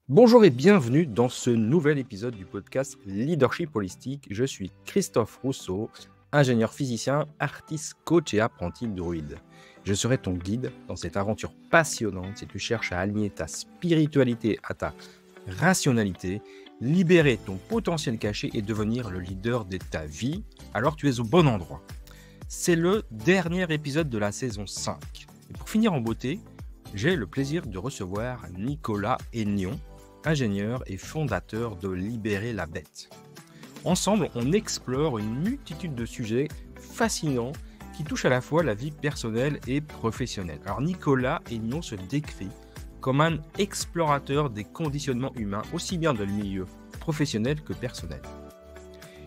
Bonjour et bienvenue dans ce nouvel épisode du podcast Leadership Holistique. Je suis Christophe Rousseau, ingénieur physicien, artiste, coach et apprenti druide. Je serai ton guide dans cette aventure passionnante si tu cherches à aligner ta spiritualité à ta rationalité, libérer ton potentiel caché et devenir le leader de ta vie. Alors tu es au bon endroit. C'est le dernier épisode de la saison 5. Et pour finir en beauté, j'ai le plaisir de recevoir Nicolas Aignon, ingénieur et fondateur de Libérer la Bête. Ensemble, on explore une multitude de sujets fascinants qui touchent à la fois la vie personnelle et professionnelle. Alors Nicolas Aignon se décrit comme un explorateur des conditionnements humains, aussi bien dans le milieu professionnel que personnel.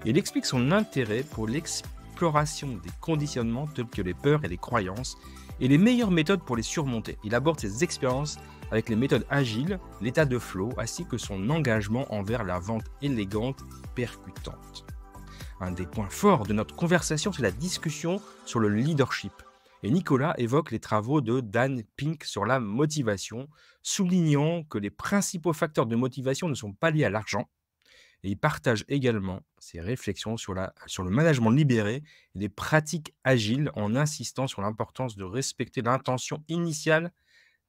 Il explique son intérêt pour l'exploration des conditionnements tels que les peurs et les croyances et les meilleures méthodes pour les surmonter. Il aborde ses expériences avec les méthodes agiles, l'état de flow, ainsi que son engagement envers la vente élégante et percutante. Un des points forts de notre conversation, c'est la discussion sur le leadership. Et Nicolas évoque les travaux de Dan Pink sur la motivation, soulignant que les principaux facteurs de motivation ne sont pas liés à l'argent. Et il partage également ses réflexions sur le management libéré et les pratiques agiles en insistant sur l'importance de respecter l'intention initiale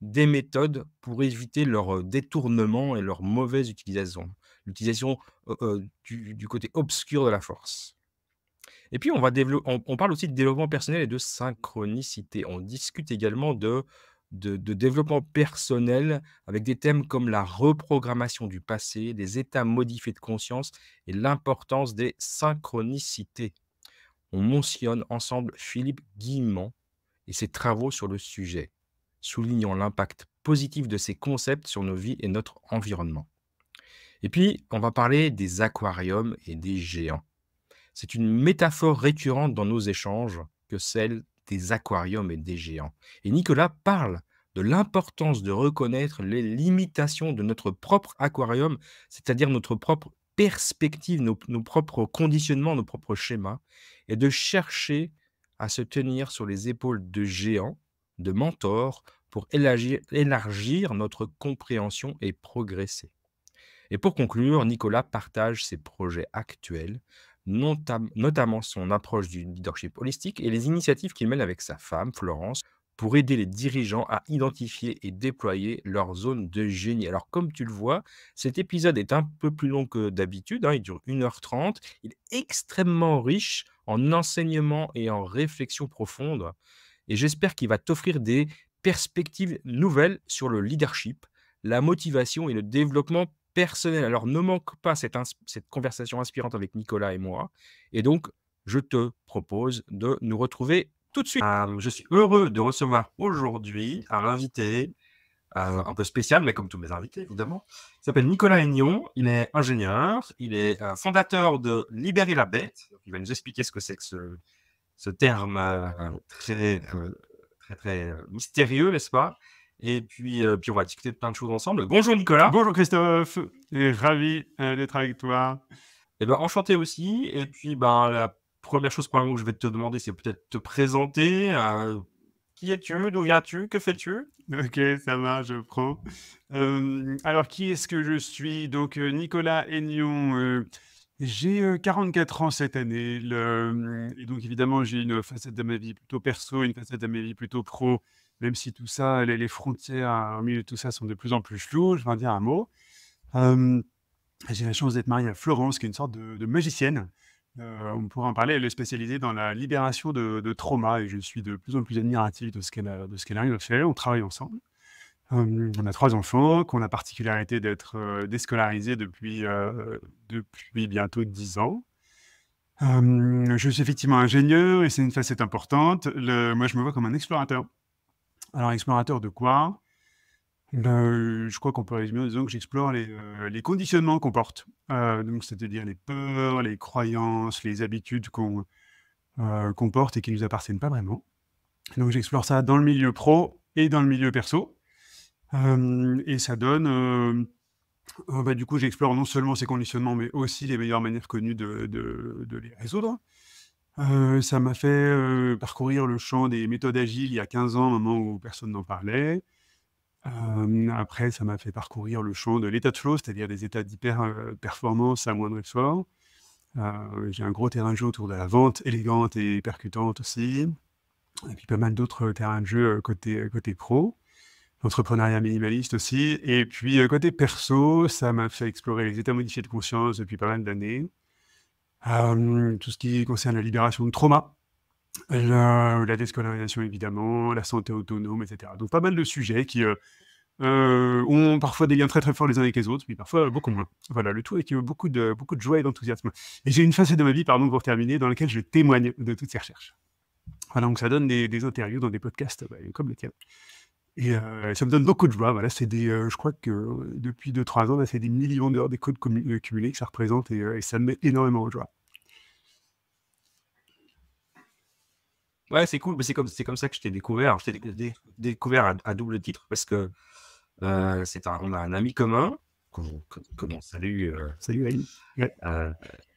des méthodes pour éviter leur détournement et leur mauvaise utilisation. L'utilisation du côté obscur de la force. Et puis, on parle aussi de développement personnel et de synchronicité. On discute également de développement personnel avec des thèmes comme la reprogrammation du passé, des états modifiés de conscience et l'importance des synchronicités. On mentionne ensemble Philippe Guillemant et ses travaux sur le sujet, soulignant l'impact positif de ces concepts sur nos vies et notre environnement. Et puis, on va parler des aquariums et des géants. C'est une métaphore récurrente dans nos échanges que celle des aquariums et des géants. Et Nicolas parle de l'importance de reconnaître les limitations de notre propre aquarium, c'est-à-dire notre propre perspective, nos propres conditionnements, nos propres schémas, et de chercher à se tenir sur les épaules de géants, de mentors, pour élargir notre compréhension et progresser. Et pour conclure, Nicolas partage ses projets actuels, notamment son approche du leadership holistique et les initiatives qu'il mène avec sa femme, Florence, pour aider les dirigeants à identifier et déployer leur zone de génie. Alors, comme tu le vois, cet épisode est un peu plus long que d'habitude, il dure 1h30. Il est extrêmement riche en enseignements et en réflexions profondes. Et j'espère qu'il va t'offrir des perspectives nouvelles sur le leadership, la motivation et le développement personnel. Alors, ne manque pas cette conversation inspirante avec Nicolas et moi. Et donc, je te propose de nous retrouver tout de suite. Je suis heureux de recevoir aujourd'hui un invité un peu spécial, mais comme tous mes invités, évidemment. Il s'appelle Nicolas Aignon. Il est ingénieur. Il est fondateur de Libérer la Bête. Il va nous expliquer ce que c'est que ce terme très mystérieux, n'est-ce pas? Et puis on va discuter de plein de choses ensemble. Bonjour Nicolas. Bonjour Christophe, et ravi d'être avec toi. Eh ben, enchanté aussi. Et puis la première chose probablement que je vais te demander, c'est peut-être te présenter. Qui es-tu? D'où viens-tu? Que fais-tu? Ok, ça va, je prends. Alors, qui est-ce que je suis? Donc, Nicolas Aignon, j'ai 44 ans cette année. Et donc, évidemment, j'ai une facette de ma vie plutôt perso, une facette de ma vie plutôt pro, même si tout ça, les frontières au milieu de tout ça sont de plus en plus floues, je vais en dire un mot. J'ai la chance d'être marié à Florence, qui est une sorte de magicienne. On pourra en parler. Elle est spécialisée dans la libération de traumas et je suis de plus en plus admiratif de ce qu'elle arrive à faire. On travaille ensemble. On a 3 enfants qui ont la particularité d'être déscolarisés depuis bientôt 10 ans. Je suis effectivement ingénieur et c'est une facette importante. Moi, je me vois comme un explorateur. Alors, explorateur de quoi? Je crois qu'on peut résumer en disant que j'explore les conditionnements qu'on porte. Donc, c'est-à-dire les peurs, les croyances, les habitudes qu'on porte et qui ne nous appartiennent pas vraiment. Donc, j'explore ça dans le milieu pro et dans le milieu perso. Et ça donne... du coup, j'explore non seulement ces conditionnements, mais aussi les meilleures manières connues de les résoudre. Ça m'a fait parcourir le champ des méthodes agiles il y a 15 ans, au moment où personne n'en parlait. Après, ça m'a fait parcourir le champ de l'état de flow, c'est-à-dire des états d'hyper performance à moindre effort. J'ai un gros terrain de jeu autour de la vente élégante et percutante aussi, et puis pas mal d'autres terrains de jeu côté pro. L'entrepreneuriat minimaliste aussi, et puis côté perso, ça m'a fait explorer les états modifiés de conscience depuis pas mal d'années. Tout ce qui concerne la libération de trauma, la déscolarisation évidemment, la santé autonome, etc. Donc pas mal de sujets qui ont parfois des liens très très forts les uns avec les autres, puis parfois beaucoup moins. Voilà, le tout avec beaucoup de joie et d'enthousiasme. Et j'ai une facette de ma vie, pardon pour terminer, dans laquelle je témoigne de toutes ces recherches. Voilà, donc ça donne des interviews dans des podcasts comme le tien. Et ça me donne beaucoup de joie. Voilà, c'est je crois que depuis 2-3 ans, là, c'est des millions d'heures d'écoute cumulées que ça représente, et ça me met énormément de joie. Ouais, c'est cool, mais c'est comme ça que je t'ai découvert. Je t'ai découvert à double titre parce que on a un ami commun qu'on salue. Salut, Aïe. Ouais.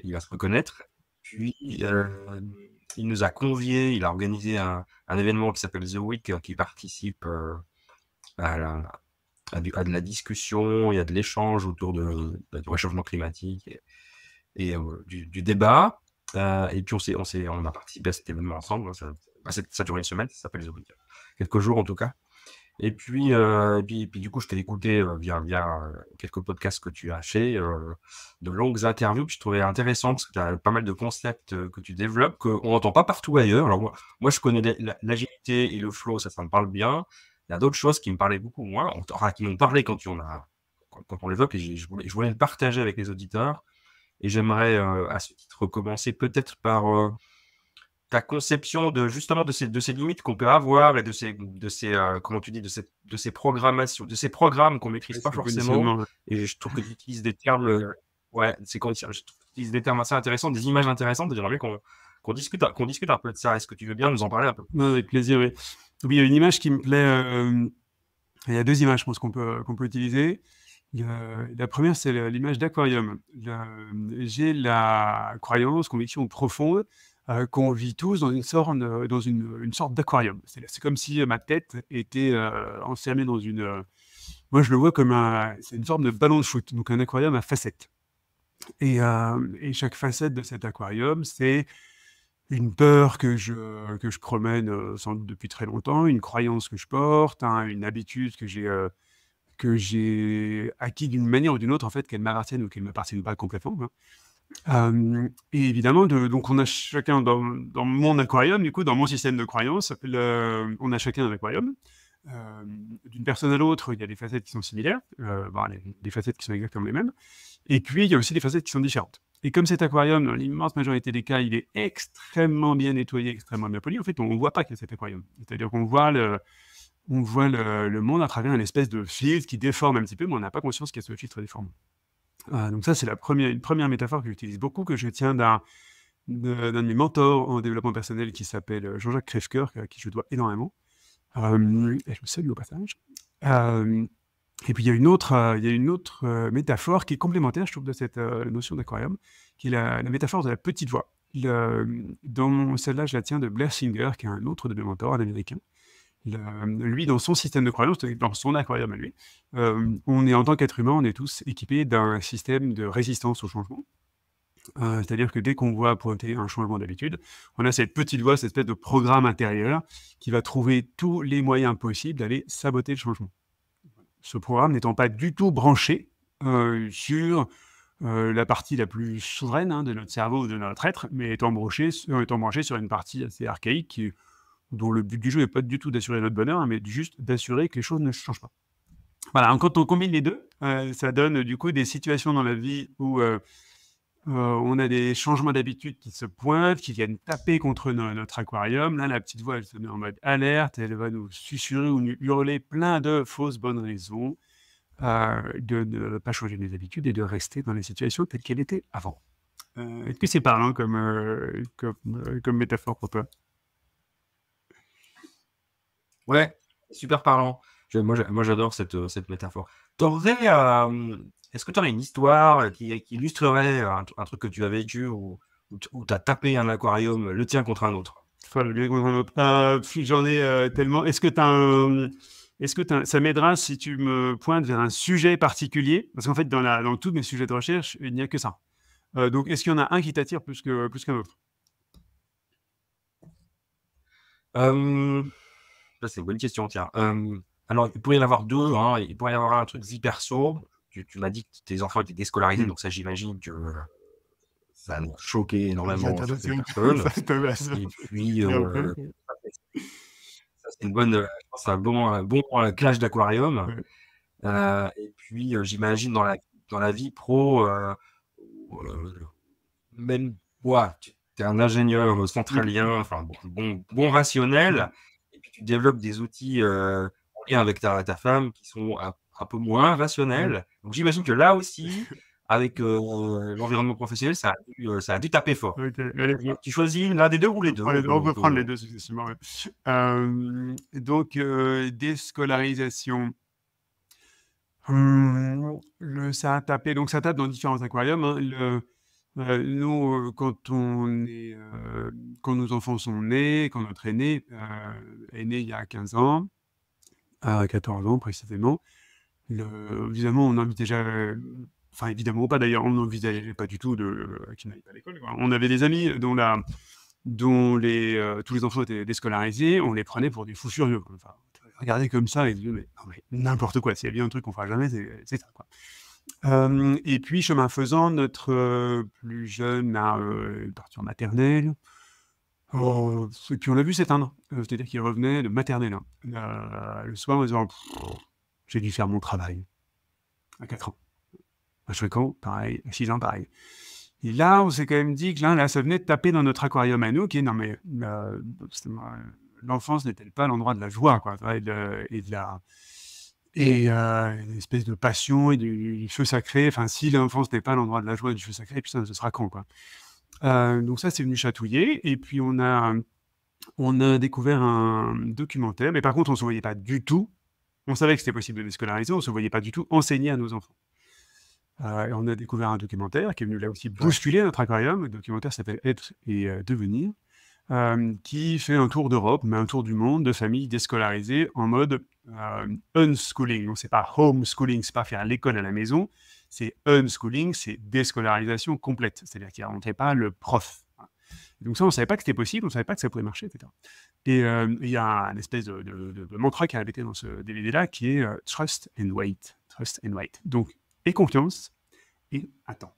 Il va se reconnaître. Puis, il nous a conviés, il a organisé un événement qui s'appelle The Week, qui participe à de la discussion et à de l'échange autour du réchauffement climatique et du débat. Et puis, on a participé à cet événement ensemble. Ça dure une semaine, ça s'appelle The Week. Quelques jours en tout cas. Et puis, du coup, je t'ai écouté via quelques podcasts que tu as fait, de longues interviews, puis je trouvais intéressant parce que tu as pas mal de concepts que tu développes qu'on n'entend pas partout ailleurs. Alors moi je connais l'agilité et le flow, ça me parle bien. Il y a d'autres choses qui me parlaient beaucoup moins, enfin, qui m'ont parlé quand on l'évoque, et je voulais le partager avec les auditeurs. Et j'aimerais à ce titre commencer peut-être par ta conception justement de ces limites qu'on peut avoir et de ces comment tu dis, de ces programmations, de ces programmes qu'on maîtrise Ouais, pas c'est le forcément. conditionnement. Et je trouve que tu utilises des termes, ouais, je trouve que tu utilises des termes assez intéressants, des images intéressantes, et j'aimerais bien qu'on discute un peu de ça. Est-ce que tu veux bien nous en parler un peu? Non, avec plaisir, oui. Oui, il y a une image qui me plaît. Il y a 2 images, je pense, qu'on peut utiliser. La première, c'est l'image d'aquarium. J'ai la croyance, conviction profonde qu'on vit tous dans une sorte d'aquarium. C'est comme si ma tête était enfermée dans moi, je le vois comme c'est une forme de ballon de foot, donc un aquarium à facettes. Et chaque facette de cet aquarium, c'est une peur que je promène sans doute depuis très longtemps, une croyance que je porte, une habitude que j'ai acquis d'une manière ou d'une autre, en fait, qu'elle m'appartienne ou qu'elle ne m'appartienne pas complètement, hein. Et évidemment, donc on a chacun dans mon aquarium, du coup, dans mon système de croyances, on a chacun un aquarium. D'une personne à l'autre, il y a des facettes qui sont similaires, des facettes qui sont exactement les mêmes. Et puis, il y a aussi des facettes qui sont différentes. Et comme cet aquarium, dans l'immense majorité des cas, il est extrêmement bien nettoyé, extrêmement bien poli, en fait, on ne voit pas qu'il y a cet aquarium. C'est-à-dire qu'on voit le monde à travers une espèce de filtre qui déforme un petit peu, mais on n'a pas conscience qu'il y a ce filtre déformant. Donc ça, c'est une première métaphore que j'utilise beaucoup, que je tiens d'un de mes mentors en développement personnel qui s'appelle Jean-Jacques Crèvecoeur, à qui je dois énormément. Et je le salue au passage. Et puis il y a une autre métaphore qui est complémentaire, je trouve, de cette notion d'aquarium, qui est la métaphore de la petite voix. Celle-là, je la tiens de Blair Singer, qui est un autre de mes mentors, un Américain. Lui, dans son système de croyance, dans son aquarium à lui, on est, en tant qu'être humain, on est tous équipés d'un système de résistance au changement. C'est-à-dire que dès qu'on voit pointer un changement d'habitude, on a cette petite voix, cette espèce de programme intérieur qui va trouver tous les moyens possibles d'aller saboter le changement. Ce programme n'étant pas du tout branché sur la partie la plus souveraine de notre cerveau ou de notre être, mais étant branché sur une partie assez archaïque dont le but du jeu n'est pas du tout d'assurer notre bonheur, mais juste d'assurer que les choses ne changent pas. Voilà, quand on combine les deux, ça donne du coup des situations dans la vie où on a des changements d'habitude qui se pointent, qui viennent taper contre notre aquarium. Là, la petite voix, elle se met en mode alerte, elle va nous susurrer ou nous hurler plein de fausses bonnes raisons de ne pas changer les habitudes et de rester dans les situations telles qu'elles étaient avant. Est-ce que c'est parlant comme métaphore pour toi? Ouais, super parlant. Moi, j'adore cette métaphore. Est-ce que tu aurais une histoire qui illustrerait un truc que tu as vécu où tu as tapé un aquarium, le tien contre un autre? J'en ai tellement. Est-ce que tu as Est-ce que ça m'aidera si tu me pointes vers un sujet particulier? Parce qu'en fait, dans tous mes sujets de recherche, il n'y a que ça. Donc, est-ce qu'il y en a un qui t'attire plus qu'un autre? Euh, Ça, c'est une bonne question, tiens. Alors, il pourrait y en avoir deux, hein. Il pourrait y avoir un truc vie perso. Tu m'as dit que tes enfants étaient déscolarisés, Mmh. donc ça, j'imagine que ça a choqué Les énormément certaines internationaux, personnes. ça t'intéresse. Et puis, Et après? ça, c'est une bonne, je pense, un bon clash d'aquarium. Ouais. Et puis, j'imagine dans la vie pro, même, ouais, tu es un ingénieur Mmh. centralien, enfin, bon rationnel, et puis tu développes des outils en lien avec ta femme qui sont un peu moins Ouais. rationnels. Donc, j'imagine que là aussi, avec l'environnement professionnel, ça a dû taper fort. OK. Allez, Tu choisis l'un des deux ou les deux? on peut prendre les 2 successivement, ouais. Donc, déscolarisation. Ça a tapé, donc ça tape dans différents aquariums, hein. Nous, quand nos enfants sont nés, quand notre aîné est né il y a 15 ans, 14 ans précisément, évidemment, on n'envisageait, enfin évidemment pas d'ailleurs, on n'envisageait pas du tout qu'ils n'aillent pas à l'école, quoi. On avait des amis tous les enfants étaient déscolarisés, on les prenait pour des fous furieux, quoi. Enfin, regardez comme ça et disaient: «Mais non, mais n'importe quoi, s'il y a bien un truc qu'on fera jamais, c'est ça, quoi». Et puis chemin faisant, notre, plus jeune est parti en maternelle. Et puis on l'a vu s'éteindre, c'est-à-dire qu'il revenait de maternelle, hein, le soir en disant: «J'ai dû faire mon travail», à 4 ans. À 5 ans, pareil, à 6 ans, pareil. Et là, on s'est quand même dit que là, ça venait de taper dans notre aquarium à nous, qui est non mais, l'enfance n'est-elle pas l'endroit de la joie, quoi, tu vois? Une espèce de passion et du feu sacré. Enfin, si l'enfance n'est pas l'endroit de la joie et du feu sacré, putain, ce sera quand, quoi? Donc ça, c'est venu chatouiller et puis on a découvert un documentaire, mais par contre, on ne se voyait pas du tout. On savait que c'était possible de déscolariser, on ne se voyait pas du tout enseigner à nos enfants. Et on a découvert un documentaire qui est venu là aussi Ouais. bousculer notre aquarium. Le documentaire s'appelle Être et devenir, qui fait un tour d'Europe, mais un tour du monde de familles déscolarisées en mode unschooling. Donc c'est pas homeschooling, c'est pas faire l'école à la maison, c'est unschooling, c'est déscolarisation complète. C'est-à-dire qu'il ne rentrait pas le prof. Donc ça, on ne savait pas que c'était possible, on ne savait pas que ça pouvait marcher, etc. Et il y a un espèce de mantra qui a été dans ce DVD-là qui est trust and wait. Trust and wait. Donc, et confiance, et attends.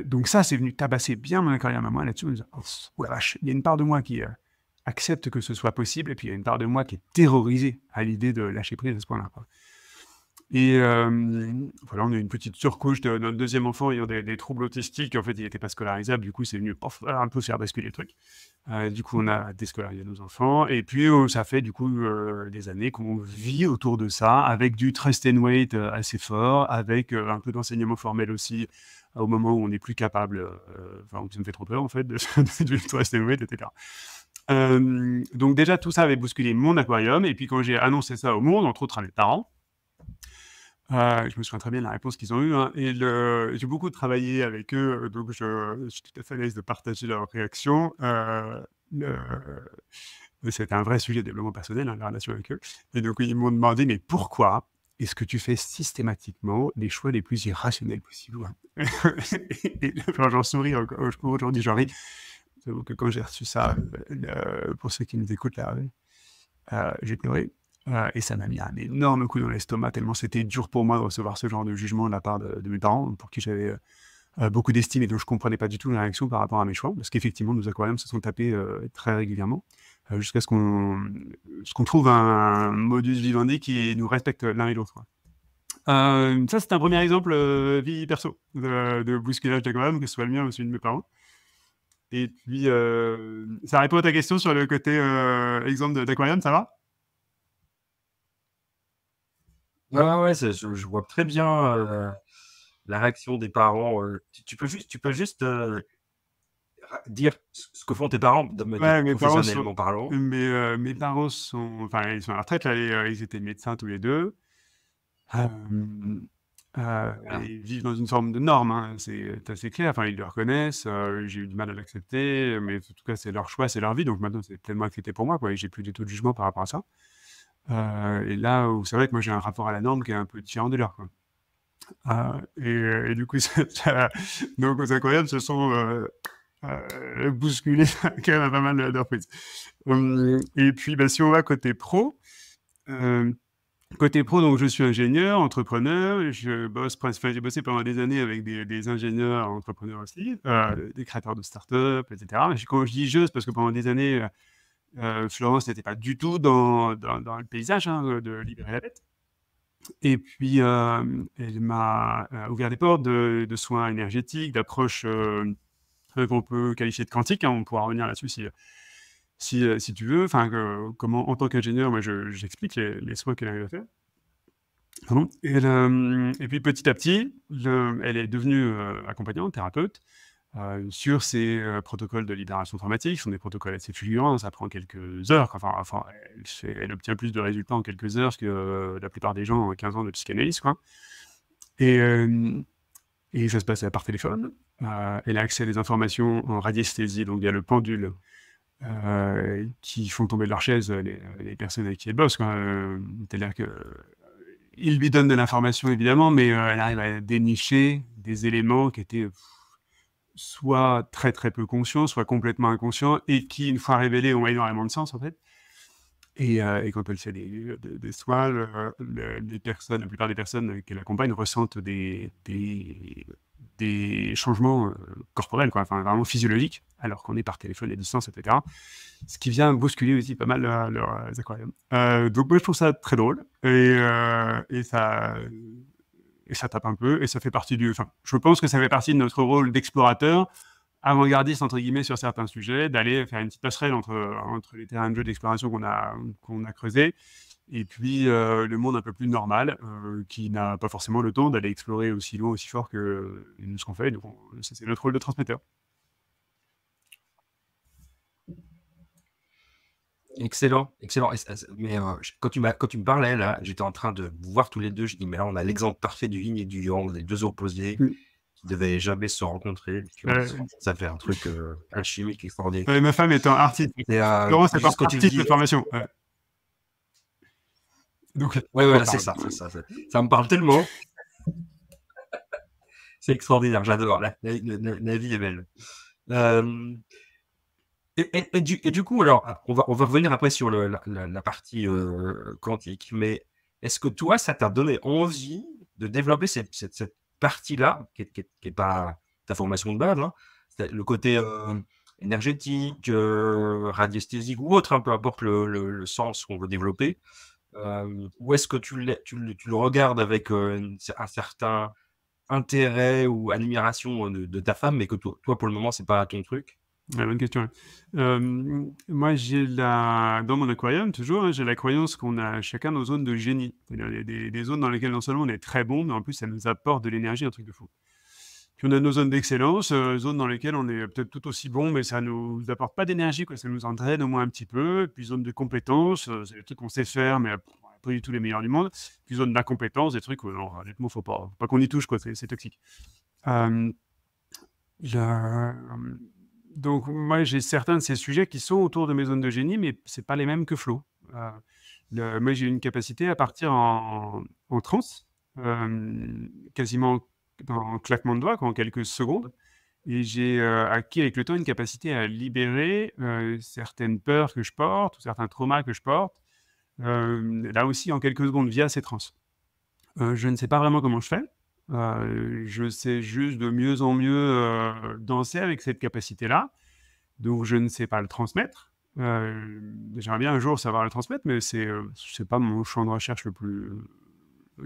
Donc ça, c'est venu tabasser bien mon aquarium à moi là-dessus. En me disant, oh la vache, il y a une part de moi qui accepte que ce soit possible, et puis il y a une part de moi qui est terrorisée à l'idée de lâcher prise à ce point-là, quoi. Et voilà, on a une petite surcouche de notre deuxième enfant ayant des troubles autistiques. En fait, il n'était pas scolarisable. Du coup, c'est venu un peu faire basculer le truc. Du coup, on a déscolarisé nos enfants. Et puis, ça fait du coup des années qu'on vit autour de ça, avec du trust and wait assez fort, avec un peu d'enseignement formel aussi, au moment où on n'est plus capable, enfin, ça me fait trop peur en fait, du trust and wait, etc. Donc déjà, tout ça avait bousculé mon aquarium. Et puis, quand j'ai annoncé ça au monde, entre autres à mes parents, je me souviens très bien de la réponse qu'ils ont eue, hein, et j'ai beaucoup travaillé avec eux, donc je suis tout à fait à l'aise de partager leurs réactions. Le C'était un vrai sujet de développement personnel, hein, la relation avec eux, et donc ils m'ont demandé: «Mais pourquoi est-ce que tu fais systématiquement les choix les plus irrationnels possibles?» Et enfin, j'en souris encore aujourd'hui, j'en ris. J'avoue que quand j'ai reçu ça, pour ceux qui nous écoutent là, j'ai pleuré. Et ça m'a mis un énorme coup dans l'estomac, tellement c'était dur pour moi de recevoir ce genre de jugement de la part de mes parents, pour qui j'avais beaucoup d'estime et donc je comprenais pas du tout la réaction par rapport à mes choix. Parce qu'effectivement, nos aquariums se sont tapés très régulièrement, jusqu'à ce qu'on trouve un modus vivendi qui nous respecte l'un et l'autre, quoi. Ça, c'est un premier exemple vie perso de bousculage d'aquarium, que ce soit le mien ou celui de mes parents. Et puis, ça répond à ta question sur le côté exemple d'aquarium, ça va? Ouais, ouais, ouais, je vois très bien la réaction des parents. Tu peux juste dire ce que font tes parents de manière Ouais, professionnellement parlant. mes parents sont, enfin, ils sont à la retraite là, ils étaient médecins tous les 2. Hem, Voilà. Ils vivent dans une forme de norme, hein, c'est assez clair. Enfin, ils le reconnaissent, j'ai eu du mal à l'accepter, mais en tout cas, c'est leur choix, c'est leur vie, donc maintenant c'est pleinement accepté pour moi, quoi, et j'ai plus du tout de jugement par rapport à ça. Et là où c'est vrai que moi j'ai un rapport à la norme qui est un peu différent de leur, quoi. Et du coup, donc aux incroyables se sont bousculés quand même à pas mal de reprises. Et puis, bah, si on va côté pro, euh, donc je suis ingénieur, entrepreneur, j'ai bossé pendant des années avec des ingénieurs, entrepreneurs aussi, des créateurs de start-up, etc. Mais quand je dis je, c'est parce que pendant des années, Florence n'était pas du tout dans le paysage, hein, de libérer la bête. Et puis, elle m'a ouvert des portes de soins énergétiques, d'approches qu'on peut qualifier de quantiques, hein. On pourra revenir là-dessus si tu veux. Enfin, comment, en tant qu'ingénieur, moi, j'explique les soins qu'elle arrive à faire. Pardon. Et puis, petit à petit, elle est devenue accompagnante, thérapeute, sur ces protocoles de libération traumatique. Ce sont des protocoles assez fulgurants, ça prend quelques heures. Enfin, elle obtient plus de résultats en quelques heures que la plupart des gens en 15 ans de psychanalyse, quoi. Et, ça se passe par téléphone. Elle a accès à des informations en radiesthésie, donc via le pendule, qui font tomber de leur chaise les personnes avec qui elle bosse, quoi. C'est-à-dire qu'il lui donne de l'information, évidemment, mais elle arrive à dénicher des éléments qui étaient soit très très peu conscients, soit complètement inconscients, et qui, une fois révélés, ont énormément de sens, en fait. Et quand elle fait des soins, la plupart des personnes qu'elle accompagne ressentent des changements corporels, quoi, enfin vraiment physiologiques, alors qu'on est par téléphone à distance, etc. Ce qui vient bousculer aussi pas mal leurs aquariums. Donc moi je trouve ça très drôle, et ça tape un peu, et ça fait partie enfin, je pense que ça fait partie de notre rôle d'explorateur, avant-gardiste entre guillemets sur certains sujets, d'aller faire une petite passerelle entre les terrains de jeu d'exploration qu'on a creusés, et puis le monde un peu plus normal, qui n'a pas forcément le temps d'aller explorer aussi loin, aussi fort que ce qu'on fait. Donc c'est notre rôle de transmetteur. Excellent, excellent. Mais quand tu me parlais, là, j'étais en train de vous voir tous les deux. Je dis, mais là, on a l'exemple parfait du yin et du yang, les deux opposés qui ne devaient jamais se rencontrer. Ça fait un truc alchimique extraordinaire. Ma femme étant artiste, Et, Florence est juste quand tu artiste dis... de formation. Donc, Ouais, voilà, c'est ça. Ça me parle tellement. C'est extraordinaire, j'adore. La vie est belle. Et du coup, alors, on va revenir après sur la partie quantique, mais est-ce que toi, ça t'a donné envie de développer cette partie-là, qui est pas ta formation de base, hein, le côté énergétique, radiesthésique ou autre, hein, peu importe le sens qu'on veut développer, ou est-ce que tu le regardes avec un certain intérêt ou admiration de ta femme, mais que toi, pour le moment, c'est pas ton truc? Ouais, bonne question. Moi, dans mon aquarium, toujours, hein, j'ai la croyance qu'on a chacun nos zones de génie. C'est-à-dire des zones dans lesquelles non seulement on est très bon, mais en plus ça nous apporte de l'énergie, un truc de fou. Puis on a nos zones d'excellence, zones dans lesquelles on est peut-être tout aussi bon, mais ça nous apporte pas d'énergie, quoi. Ça nous en draine au moins un petit peu. Puis zone de compétence, c'est des trucs qu'on sait faire, mais pas du tout les meilleurs du monde. Puis zone d'incompétence, des trucs où non, honnêtement, faut pas qu'on y touche, quoi. C'est toxique. Euh, Donc moi, j'ai certains de ces sujets qui sont autour de mes zones de génie, mais c'est pas les mêmes que Flo. Moi, j'ai une capacité à partir en transe, quasiment en claquement de doigts, quoi, en quelques secondes. Et j'ai acquis avec le temps une capacité à libérer certaines peurs que je porte ou certains traumas que je porte, là aussi en quelques secondes via ces trans. Je ne sais pas vraiment comment je fais. Je sais juste de mieux en mieux danser avec cette capacité-là. Donc je ne sais pas le transmettre. J'aimerais bien un jour savoir le transmettre, mais c'est pas mon champ de recherche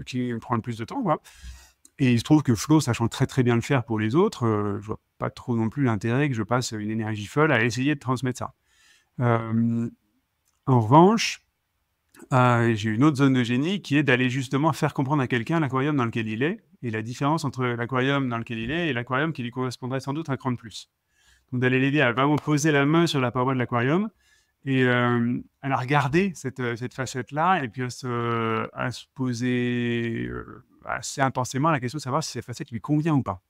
qui me prend le plus de temps, quoi. Et il se trouve que Flo, sachant très très bien le faire pour les autres, je vois pas trop non plus l'intérêt que je passe une énergie folle à essayer de transmettre ça. En revanche, j'ai une autre zone de génie qui est d'aller justement faire comprendre à quelqu'un l'aquarium dans lequel il est, et la différence entre l'aquarium dans lequel il est et l'aquarium qui lui correspondrait sans doute un cran de plus. Donc d'aller l'aider à vraiment poser la main sur la paroi de l'aquarium et à la regarder, cette facette-là, et puis à se poser assez intensément la question de savoir si cette facette lui convient ou pas.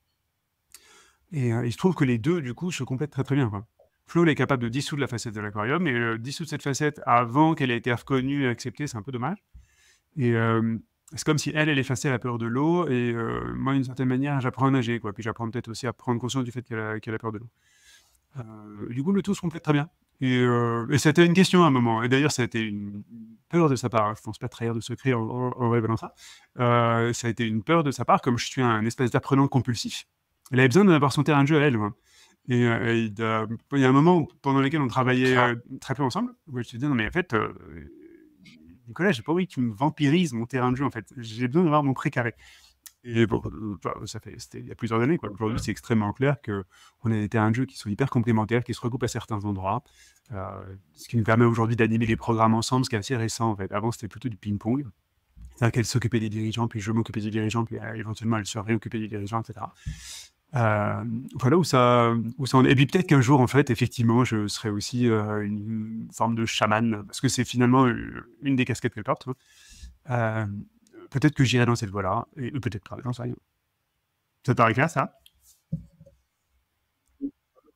Et il se trouve que les deux, du coup, se complètent très très bien, quoi. Flow est capable de dissoudre la facette de l'aquarium, et dissoudre cette facette avant qu'elle ait été reconnue et acceptée, c'est un peu dommage. Et c'est comme si elle effaçait la peur de l'eau, et moi, d'une certaine manière, j'apprends à nager, quoi. Puis j'apprends peut-être aussi à prendre conscience du fait qu'elle a peur de l'eau. Du coup, le tout se complète très bien. Et c'était une question à un moment. Et d'ailleurs, ça a été une peur de sa part, hein. Je ne pense pas trahir de secret en révélant ça. Ça a été une peur de sa part, comme je suis un espèce d'apprenant compulsif. Elle avait besoin d'avoir son terrain de jeu à elle, hein. Il y a un moment pendant lequel on travaillait très peu ensemble, où je me suis dit, non mais en fait, Nicolas, j'ai pas envie que tu me vampirises mon terrain de jeu, en fait. J'ai besoin d'avoir mon précaré. Et bon, c'était il y a plusieurs années, quoi. Aujourd'hui, c'est extrêmement clair qu'on a des terrains de jeu qui sont hyper complémentaires, qui se recoupent à certains endroits, ce qui nous permet aujourd'hui d'animer les programmes ensemble, ce qui est assez récent, en fait. Avant, c'était plutôt du ping-pong. C'est-à-dire qu'elle s'occupait des dirigeants, puis je m'occupais des dirigeants, puis éventuellement, elle se réoccupait des dirigeants, etc. Voilà où ça en est. Et puis peut-être qu'un jour, en fait, effectivement, je serai aussi une forme de chaman, parce que c'est finalement une des casquettes qu'elle porte, hein. Peut-être que j'irai dans cette voie-là, et peut-être pas, j'en sais rien. Ça te paraît clair, ça?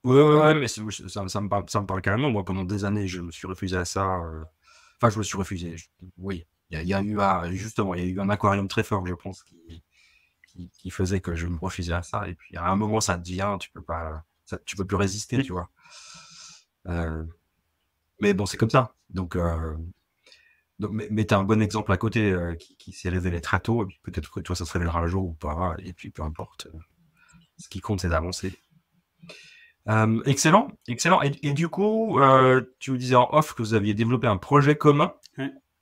Ouais, mais ça me parle carrément. Moi, pendant des années, je me suis refusé à ça. Enfin, je me suis refusé. Oui, il y a eu justement, il y a eu un aquarium très fort, je pense, qui faisait que je me refusais à ça. Et puis, à un moment, ça devient, tu peux plus résister, tu vois. Mais bon, c'est comme ça. Donc, mais tu as un bon exemple à côté qui s'est révélé très tôt. Et puis, peut-être que toi, ça se révélera un jour ou pas. Et puis, peu importe. Ce qui compte, c'est d'avancer. Excellent. Et du coup, tu nous disais en off que vous aviez développé un projet commun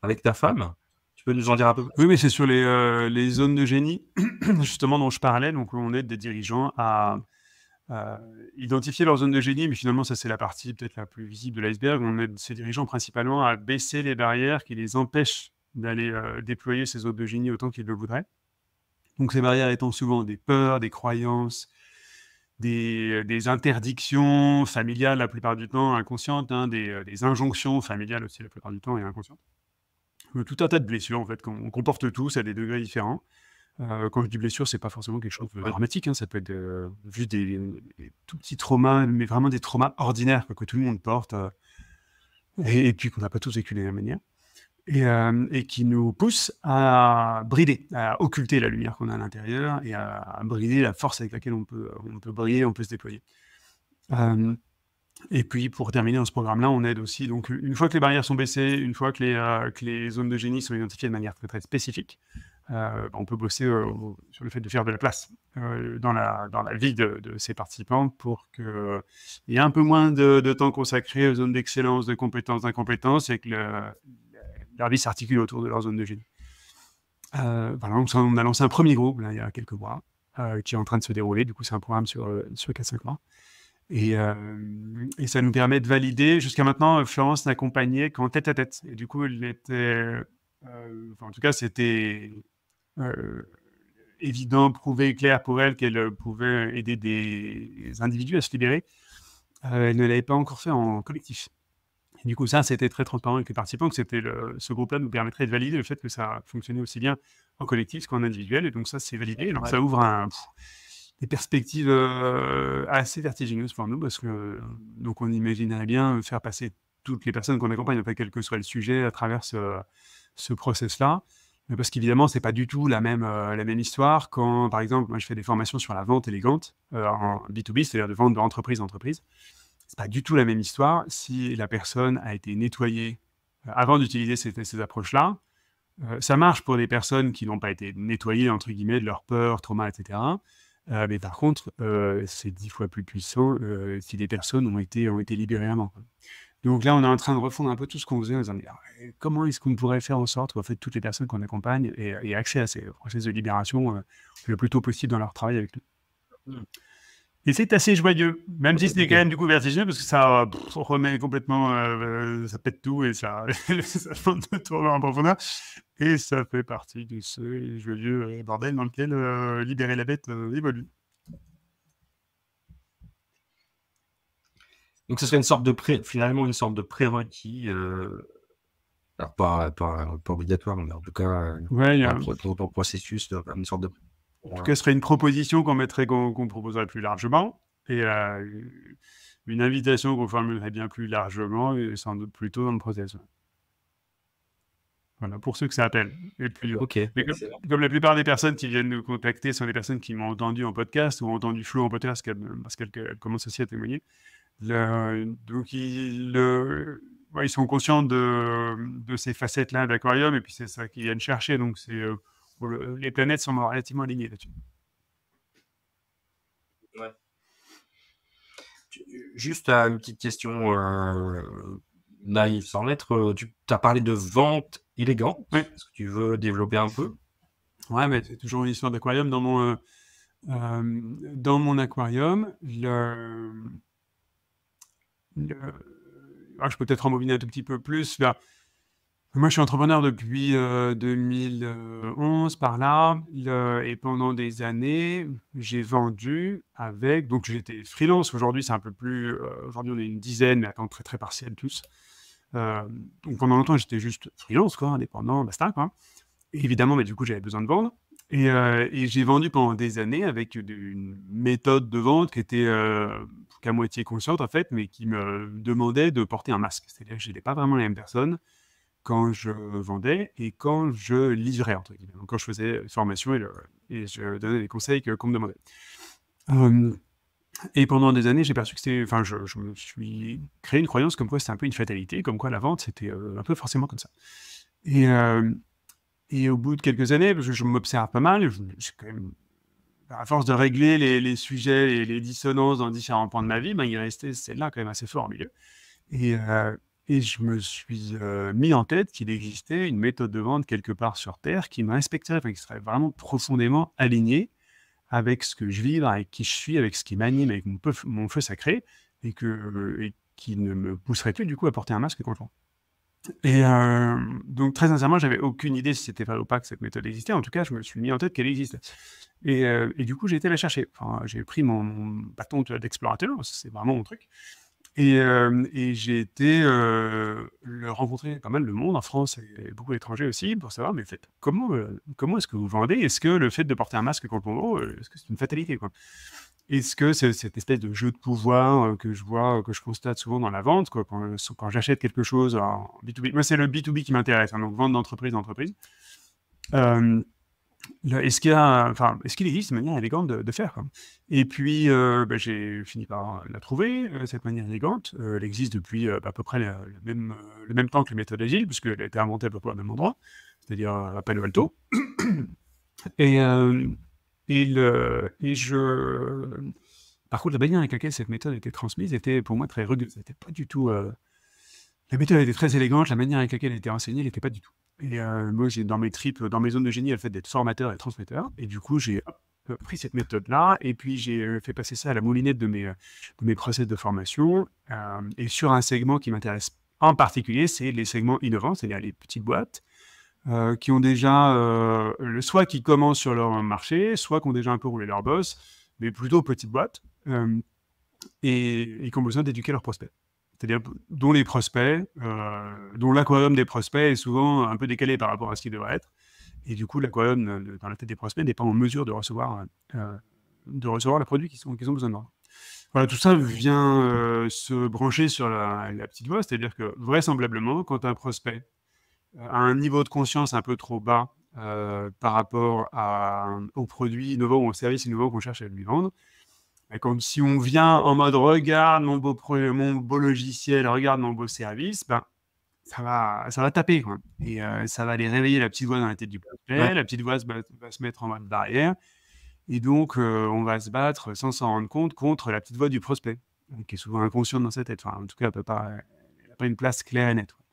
avec ta femme. Tu peux nous en dire un peu plus? Oui, mais c'est sur les zones de génie, justement, dont je parlais. Donc, on aide des dirigeants à identifier leur zone de génie, mais finalement, ça, c'est la partie peut-être la plus visible de l'iceberg. On aide ces dirigeants principalement à baisser les barrières qui les empêchent d'aller déployer ces zones de génie autant qu'ils le voudraient. Donc, ces barrières étant souvent des peurs, des croyances, des interdictions familiales la plupart du temps, inconscientes, hein, des injonctions familiales aussi la plupart du temps et inconscientes. Tout un tas de blessures, en fait, qu'on porte tous à des degrés différents. Quand je dis blessure, c'est pas forcément quelque chose de dramatique, hein. Ça peut être juste des tout petits traumas, mais vraiment des traumas ordinaires, quoi, que tout le monde porte, et puis qu'on n'a pas tous vécu de la même manière. Et qui nous poussent à brider, à occulter la lumière qu'on a à l'intérieur, et à brider la force avec laquelle on peut briller, on peut se déployer. Et puis, pour terminer dans ce programme-là, on aide aussi, donc une fois que les barrières sont baissées, une fois que les zones de génie sont identifiées de manière très, très spécifique, on peut bosser sur le fait de faire de la place dans la vie de ces participants pour qu'il y ait un peu moins de temps consacré aux zones d'excellence, de compétences, d'incompétences, et que leur vie s'articule autour de leur zone de génie. Voilà, donc on a lancé un premier groupe là, il y a quelques mois, qui est en train de se dérouler. Du coup, c'est un programme sur 4-5 mois. Et ça nous permet de valider. Jusqu'à maintenant, Florence n'accompagnait qu'en tête-à-tête. Et du coup, elle était... en tout cas, c'était évident, prouvé, clair pour elle qu'elle pouvait aider des individus à se libérer. Elle ne l'avait pas encore fait en collectif. Et du coup, ça, c'était très transparent avec les participants, que ce groupe-là nous permettrait de valider le fait que ça fonctionnait aussi bien en collectif qu'en individuel. Et donc ça, c'est validé. Donc ça ouvre des perspectives assez vertigineuses pour nous, parce que donc on imaginerait bien faire passer toutes les personnes qu'on accompagne, enfin, quel que soit le sujet, à travers ce process-là. Mais parce qu'évidemment, c'est pas du tout la même histoire quand, par exemple, moi je fais des formations sur la vente élégante en B2B, c'est-à-dire de vente de entreprise à entreprise. C'est pas du tout la même histoire si la personne a été nettoyée avant d'utiliser ces approches-là. Ça marche pour des personnes qui n'ont pas été nettoyées, entre guillemets, de leurs peurs, traumas, etc. Mais par contre, c'est 10 fois plus puissant si des personnes ont été libérées avant. Donc là, on est en train de refondre un peu tout ce qu'on faisait en disant comment est-ce qu'on pourrait faire en sorte qu'en fait, toutes les personnes qu'on accompagne aient accès à ces processus de libération le plus tôt possible dans leur travail avec nous. Et c'est assez joyeux, même si c'était quand même du coup vertigineux, parce que ça remet complètement, ça pète tout et ça tourne en profondeur. Et ça fait partie de ce joyeux bordel dans lequel libérer la bête évolue. Donc, ce serait finalement une sorte de prérequis, alors pas obligatoire, mais en tout cas, un processus, une sorte de... En tout cas, ce serait une proposition qu'on proposerait plus largement. Et une invitation qu'on formulerait bien plus largement et sans doute plutôt dans le process. Ouais. Voilà, pour ceux que ça appelle. Et puis, Ok, mais comme la plupart des personnes qui viennent nous contacter sont des personnes qui m'ont entendu en podcast ou ont entendu Flo en podcast parce qu'elles commencent aussi à témoigner. Donc, ouais, ils sont conscients de ces facettes-là d'aquarium et puis c'est ça qu'ils viennent chercher. Donc, les planètes sont relativement alignées là-dessus. Ouais. Juste une petite question naïve, sans lettre. Tu as parlé de vente élégante. Oui. Est-ce que tu veux développer un peu? Ouais, mais c'est toujours une histoire d'aquarium. Dans mon aquarium, je peux peut-être rembobiner un tout petit peu plus. Moi, je suis entrepreneur depuis 2011 par là, et pendant des années, j'ai vendu avec. Donc, j'étais freelance. Aujourd'hui, c'est un peu plus. Aujourd'hui, on est une dizaine, mais à temps très très partiel tous. Donc, pendant longtemps, j'étais juste freelance, quoi, indépendant, basta, quoi. Et évidemment, mais du coup, j'avais besoin de vendre. Et j'ai vendu pendant des années avec une méthode de vente qui était qu'à moitié consciente, en fait, mais qui me demandait de porter un masque. C'est-à-dire que je n'étais pas vraiment la même personne quand je vendais et quand je livrais, entre guillemets. Donc, quand je faisais une formation et je donnais des conseils qu'on me demandait. Et pendant des années, j'ai perçu que c'était. Enfin, je me suis créé une croyance comme quoi c'était un peu une fatalité, comme quoi la vente, c'était un peu forcément comme ça. Et au bout de quelques années, parce que je m'observe pas mal, j'ai quand même, à force de régler les sujets et les dissonances dans différents points de ma vie, ben, il restait celle-là quand même assez fort au milieu. Et je me suis mis en tête qu'il existait une méthode de vente quelque part sur Terre qui me respecterait, enfin, qui serait vraiment profondément alignée avec ce que je vibre, avec qui je suis, avec ce qui m'anime, avec mon feu sacré, et qui ne me pousserait plus du coup à porter un masque quand je vends. Et donc, très sincèrement, j'avais aucune idée si c'était vrai ou pas que cette méthode existait. En tout cas, je me suis mis en tête qu'elle existait. Et du coup, j'ai été la chercher. Enfin, j'ai pris mon bâton d'explorateur, c'est vraiment mon truc. Et j'ai été rencontrer pas mal de monde en France et beaucoup d'étrangers aussi pour savoir, mais en fait, comment est-ce que vous vendez? Est-ce que le fait de porter un masque quand on vend, est-ce que c'est une fatalité, quoi? Est-ce que c'est cette espèce de jeu de pouvoir que je vois, que je constate souvent dans la vente, quoi, quand j'achète quelque chose en B2B. Moi, c'est le B2B qui m'intéresse, hein, donc vente d'entreprise à entreprise. Est-ce qu'il existe une manière élégante de faire, quoi? Et puis, j'ai fini par la trouver, cette manière élégante. Elle existe depuis à peu près le même temps que les méthodes agiles, puisqu'elle a été inventée à peu près au même endroit, c'est-à-dire à Palo Alto. Et, par contre, la manière avec laquelle cette méthode était transmise était pour moi très rugueuse. C'était pas du tout. La méthode était très élégante, la manière avec laquelle elle était enseignée n'était pas du tout. Et moi, j'ai dans mes tripes, dans mes zones de génie, le fait d'être formateur et transmetteur. Et du coup, j'ai pris cette méthode-là et puis j'ai fait passer ça à la moulinette de mes process de formation. Et sur un segment qui m'intéresse en particulier, c'est les segments innovants, c'est-à-dire les petites boîtes qui ont déjà, soit qui commencent sur leur marché, soit qui ont déjà un peu roulé leur boss, mais plutôt petites boîtes, et qui ont besoin d'éduquer leurs prospects. C'est-à-dire dont les prospects, dont l'aquarium des prospects est souvent un peu décalé par rapport à ce qu'il devrait être. Et du coup, l'aquarium dans la tête des prospects n'est pas en mesure de recevoir le produit qu'ils ont besoin de vendre. Voilà, tout ça vient se brancher sur la petite voie, c'est-à-dire que vraisemblablement, quand un prospect a un niveau de conscience un peu trop bas par rapport au produit innovant ou au service innovant qu'on cherche à lui vendre, comme si on vient en mode regarde mon beau logiciel, regarde mon beau service, ça va taper, quoi. Et ça va aller réveiller la petite voix dans la tête du prospect. Ouais. La petite voix va se mettre en mode barrière. Et donc, on va se battre sans s'en rendre compte contre la petite voix du prospect, qui est souvent inconsciente dans sa tête. Enfin, en tout cas, elle n'a pas une place claire et nette, quoi.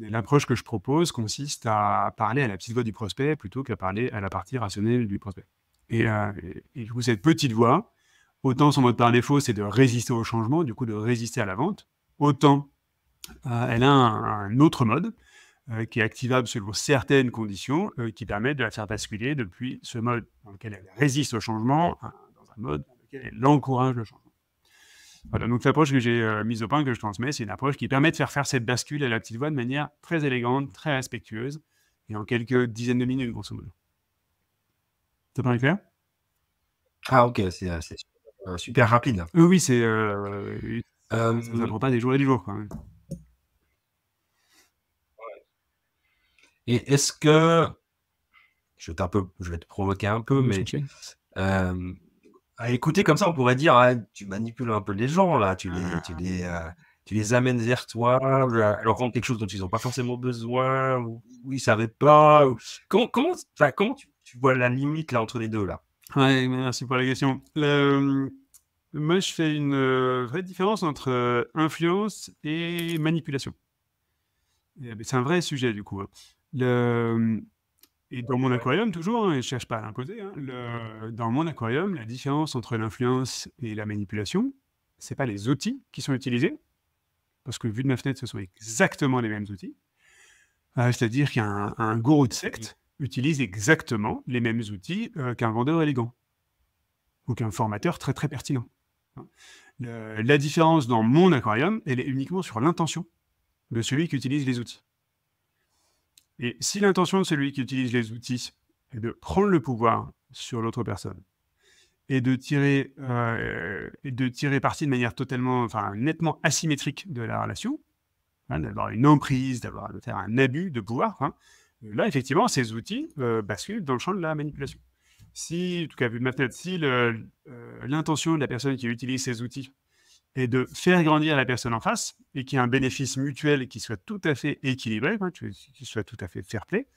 L'approche que je propose consiste à parler à la petite voix du prospect plutôt qu'à parler à la partie rationnelle du prospect. Et du coup, cette petite voix, autant son mode par défaut, c'est de résister au changement, du coup de résister à la vente, autant elle a un autre mode qui est activable selon certaines conditions, qui permet de la faire basculer depuis ce mode dans lequel elle résiste au changement, dans un mode dans lequel elle encourage le changement. Voilà, donc l'approche que j'ai mise au point, que je transmets, c'est une approche qui permet de faire cette bascule à la petite voix de manière très élégante, très respectueuse, et en quelques dizaines de minutes, grosso modo. Ça paraît clair? Ah, ok, c'est super. super rapide. Oui, ça Euh, ne prend pas des jours et des jours, quoi. et est-ce que, je vais te provoquer un peu, Oui, je mais t'en prie. euh, à écouter comme ça, on pourrait dire, ah, tu manipules un peu les gens là, tu les amènes vers toi, leur rendre quelque chose dont ils n'ont pas forcément besoin, ou ils savaient pas. Comment tu vois la limite là entre les deux là? Ouais, merci pour la question. Moi, je fais une vraie différence entre influence et manipulation. C'est un vrai sujet, du coup, hein. Et dans mon aquarium, toujours, hein, et je ne cherche pas à l'imposer, hein, dans mon aquarium, la différence entre l'influence et la manipulation, c'est pas les outils qui sont utilisés, parce que vu de ma fenêtre, ce sont exactement les mêmes outils. C'est-à-dire qu'un gourou de secte utilise exactement les mêmes outils qu'un vendeur élégant ou qu'un formateur très très pertinent. La différence dans mon aquarium, elle est uniquement sur l'intention de celui qui utilise les outils. Et si l'intention de celui qui utilise les outils est de prendre le pouvoir sur l'autre personne et de tirer parti de manière nettement asymétrique de la relation, hein, d'avoir une emprise, de faire un abus de pouvoir, hein, là, effectivement, ces outils basculent dans le champ de la manipulation. Si, en tout cas, vu de ma fenêtre, si l'intention de la personne qui utilise ces outils est de faire grandir la personne en face et qu'il y ait un bénéfice mutuel qui soit tout à fait équilibré, quoi, qui soit tout à fait fair play,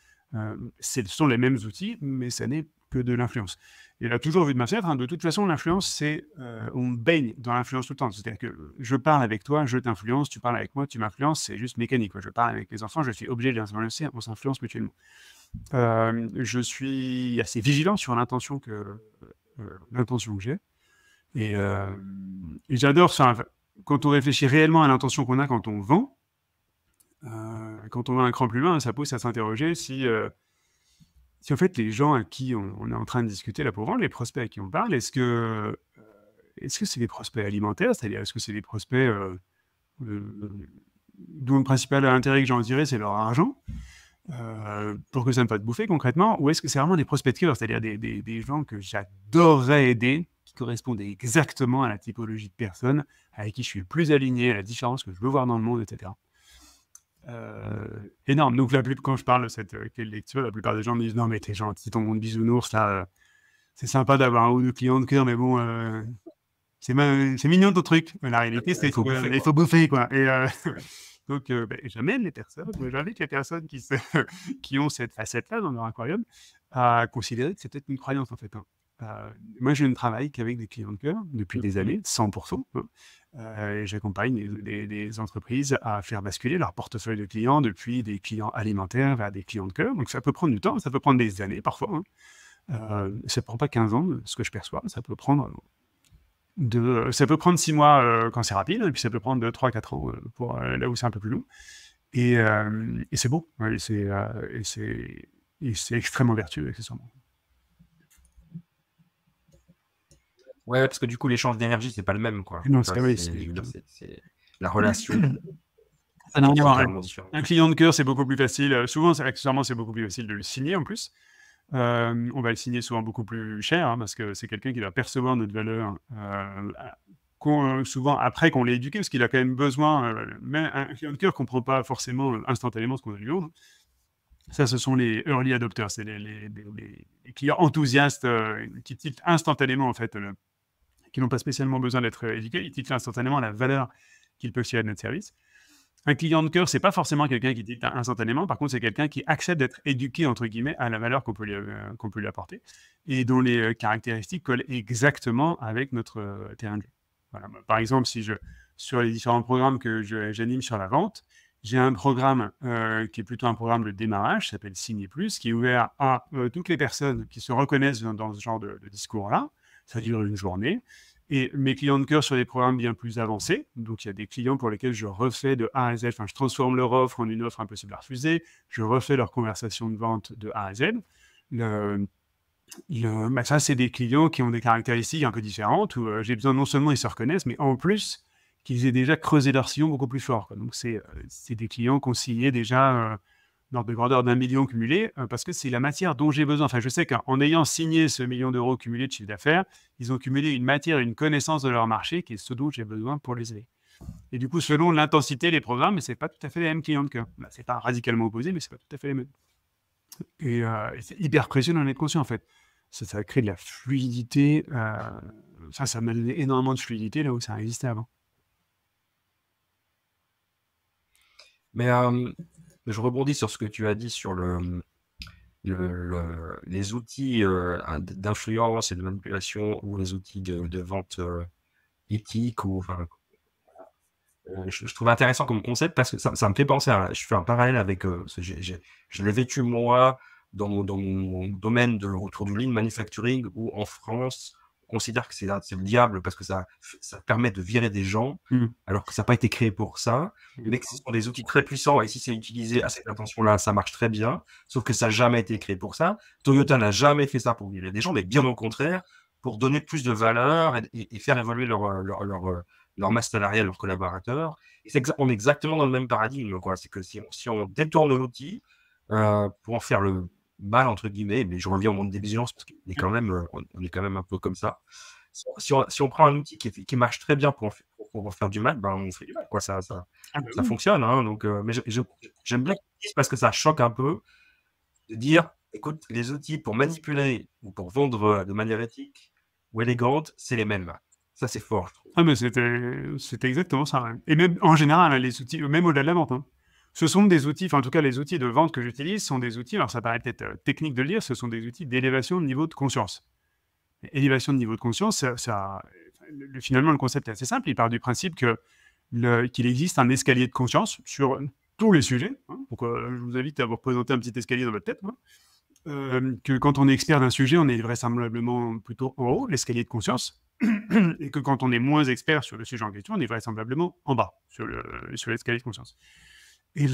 ce sont les mêmes outils, mais ça n'est que de l'influence. Et là, toujours vu de ma fenêtre, hein, de toute façon, l'influence, c'est on baigne dans l'influence tout le temps. C'est-à-dire que je parle avec toi, je t'influence, tu parles avec moi, tu m'influences, c'est juste mécanique, quoi. Je parle avec les enfants, je suis obligé de les influencer, on s'influence mutuellement. Je suis assez vigilant sur l'intention que j'ai. Et j'adore ça. Quand on réfléchit réellement à l'intention qu'on a quand on vend, quand on va un cran plus loin, ça pousse à s'interroger si en fait les gens à qui on est en train de discuter là pour vendre, les prospects à qui on parle, est-ce que c'est des prospects alimentaires, c'est-à-dire est-ce que c'est des prospects dont le principal intérêt que j'en dirais c'est leur argent, pour que ça ne pas te bouffer concrètement, ou est-ce que c'est vraiment des prospects de cœur, c'est-à-dire des gens que j'adorerais aider, qui correspondent exactement à la typologie de personnes avec qui je suis le plus aligné, à la différence que je veux voir dans le monde, etc. Énorme. Donc quand je parle de cette lecture, la plupart des gens me disent « Non mais t'es gentil, ton monde bisounours, là, c'est sympa d'avoir un ou deux clients de cœur, mais bon, c'est mignon ton truc. » La réalité, c'est qu'il faut bouffer, quoi. Et donc, j'amène les personnes, j'invite les personnes qui ont cette facette-là dans leur aquarium à considérer que c'est peut-être une croyance, en fait, hein. Moi, je ne travaille qu'avec des clients de cœur depuis des années, 100%. Et j'accompagne des entreprises à faire basculer leur portefeuille de clients depuis des clients alimentaires vers des clients de cœur. Donc, ça peut prendre du temps, ça peut prendre des années parfois, hein. Ça ne prend pas 15 ans, ce que je perçois. Ça peut prendre 6 mois quand c'est rapide, et puis ça peut prendre 3-4 ans pour là où c'est un peu plus long. Et c'est beau, ouais, et c'est extrêmement vertueux, accessoirement. Ouais, parce que du coup, l'échange d'énergie, c'est pas le même, quoi. Non, Tu c'est vois, oui, c'est la relation. Ça n'a rien à voir. Totalement différente. Un client de cœur, c'est beaucoup plus facile. Souvent, accessoirement, c'est beaucoup plus facile de le signer en plus. On va le signer souvent beaucoup plus cher, hein, parce que c'est quelqu'un qui va percevoir notre valeur souvent après qu'on l'ait éduqué, parce qu'il a quand même besoin. Mais un client de cœur ne comprend pas forcément instantanément ce qu'on va lui vendre. Ça, ce sont les early adopters, c'est les clients enthousiastes qui tiltent instantanément, en fait, qui n'ont pas spécialement besoin d'être éduqués, ils tiltent instantanément la valeur qu'ils peuvent tirer de notre service. Un client de cœur, c'est pas forcément quelqu'un qui tilte instantanément, par contre, c'est quelqu'un qui accepte d'être éduqué, entre guillemets, à la valeur qu'on peut lui apporter, et dont les caractéristiques collent exactement avec notre terrain de jeu. Voilà. Par exemple, sur les différents programmes que j'anime sur la vente, j'ai un programme qui est plutôt un programme de démarrage, qui s'appelle Signer Plus, qui est ouvert à toutes les personnes qui se reconnaissent dans ce genre de discours-là. Ça dure une journée. Et mes clients de cœur sur des programmes bien plus avancés, donc il y a des clients pour lesquels je refais de A à Z, je transforme leur offre en une offre impossible à refuser, je refais leur conversation de vente de A à Z. Ça, c'est des clients qui ont des caractéristiques un peu différentes, où j'ai besoin non seulement ils se reconnaissent, mais en plus qu'ils aient déjà creusé leur sillon beaucoup plus fort, quoi. Donc c'est des clients qu'on signait déjà d'ordre de grandeur d'1 million cumulé, parce que c'est la matière dont j'ai besoin. Enfin, je sais qu'en ayant signé ce 1 000 000 € cumulé de chiffre d'affaires, ils ont cumulé une matière, une connaissance de leur marché qui est ce dont j'ai besoin pour les aider. Et du coup, selon l'intensité des programmes, c'est pas tout à fait les mêmes clients de cœur. Bah, c'est pas radicalement opposé, mais c'est pas tout à fait les mêmes. Et c'est hyper précieux d'en être conscient, en fait. Ça crée de la fluidité, ça m'a donné énormément de fluidité là où ça existait avant. Mais je rebondis sur ce que tu as dit sur les outils d'influence et de manipulation ou les outils de vente éthique ou enfin, je trouve intéressant comme concept parce que ça me fait penser à, je fais un parallèle avec, parce que je l'ai vécu moi dans mon domaine autour du lean manufacturing où en France, on considère que c'est le diable parce que ça permet de virer des gens Mmh. alors que ça n'a pas été créé pour ça, mais que ce sont des outils très puissants et si c'est utilisé à cette intention-là, ça marche très bien, sauf que ça n'a jamais été créé pour ça. Toyota n'a jamais fait ça pour virer des gens, mais bien au contraire, pour donner plus de valeur et faire évoluer leur masse salariale, leurs collaborateurs. Et on est exactement dans le même paradigme, quoi. C'est que si on détourne l'outil pour en faire le mal, entre guillemets, mais je reviens au monde des vigilances parce qu'on est quand même, on est quand même un peu comme ça. Si on prend un outil qui marche très bien pour en faire du mal, ben on fait du mal, quoi. Ah bah Ça oui. fonctionne, hein, donc, mais j'aime bien qu'ils disent parce que ça choque un peu de dire, écoute, les outils pour manipuler ou pour vendre de manière éthique ou élégante, c'est les mêmes. Ça, c'est fort, je trouve. Ah mais c'était exactement ça, ouais. Et même en général, hein, les outils, même au-delà de la vente, hein. Ce sont des outils, enfin en tout cas les outils de vente que j'utilise sont des outils, alors ça paraît peut-être technique de le dire, ce sont des outils d'élévation de niveau de conscience. Élévation de niveau de conscience, finalement le concept est assez simple, il part du principe qu'il existe un escalier de conscience sur tous les sujets, hein. Donc je vous invite à vous représenter un petit escalier dans votre tête, hein. Que quand on est expert d'un sujet, on est vraisemblablement plutôt en haut, l'escalier de conscience, et que quand on est moins expert sur le sujet en question, on est vraisemblablement en bas, sur l'escalier de conscience. Et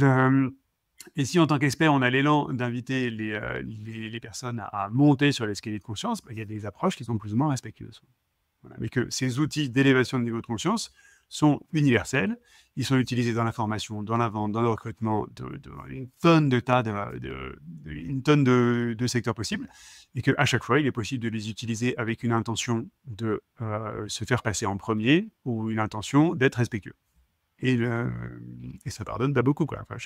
si en tant qu'expert, on a l'élan d'inviter les personnes à monter sur l'escalier de conscience, bah, il y a des approches qui sont plus ou moins respectueuses. Voilà. Mais que ces outils d'élévation de niveau de conscience sont universels, ils sont utilisés dans la formation, dans la vente, dans le recrutement, une tonne une tonne de secteurs possibles, et qu'à chaque fois, il est possible de les utiliser avec une intention de se faire passer en premier ou une intention d'être respectueux. Et ça pardonne pas beaucoup, quoi. Enfin, à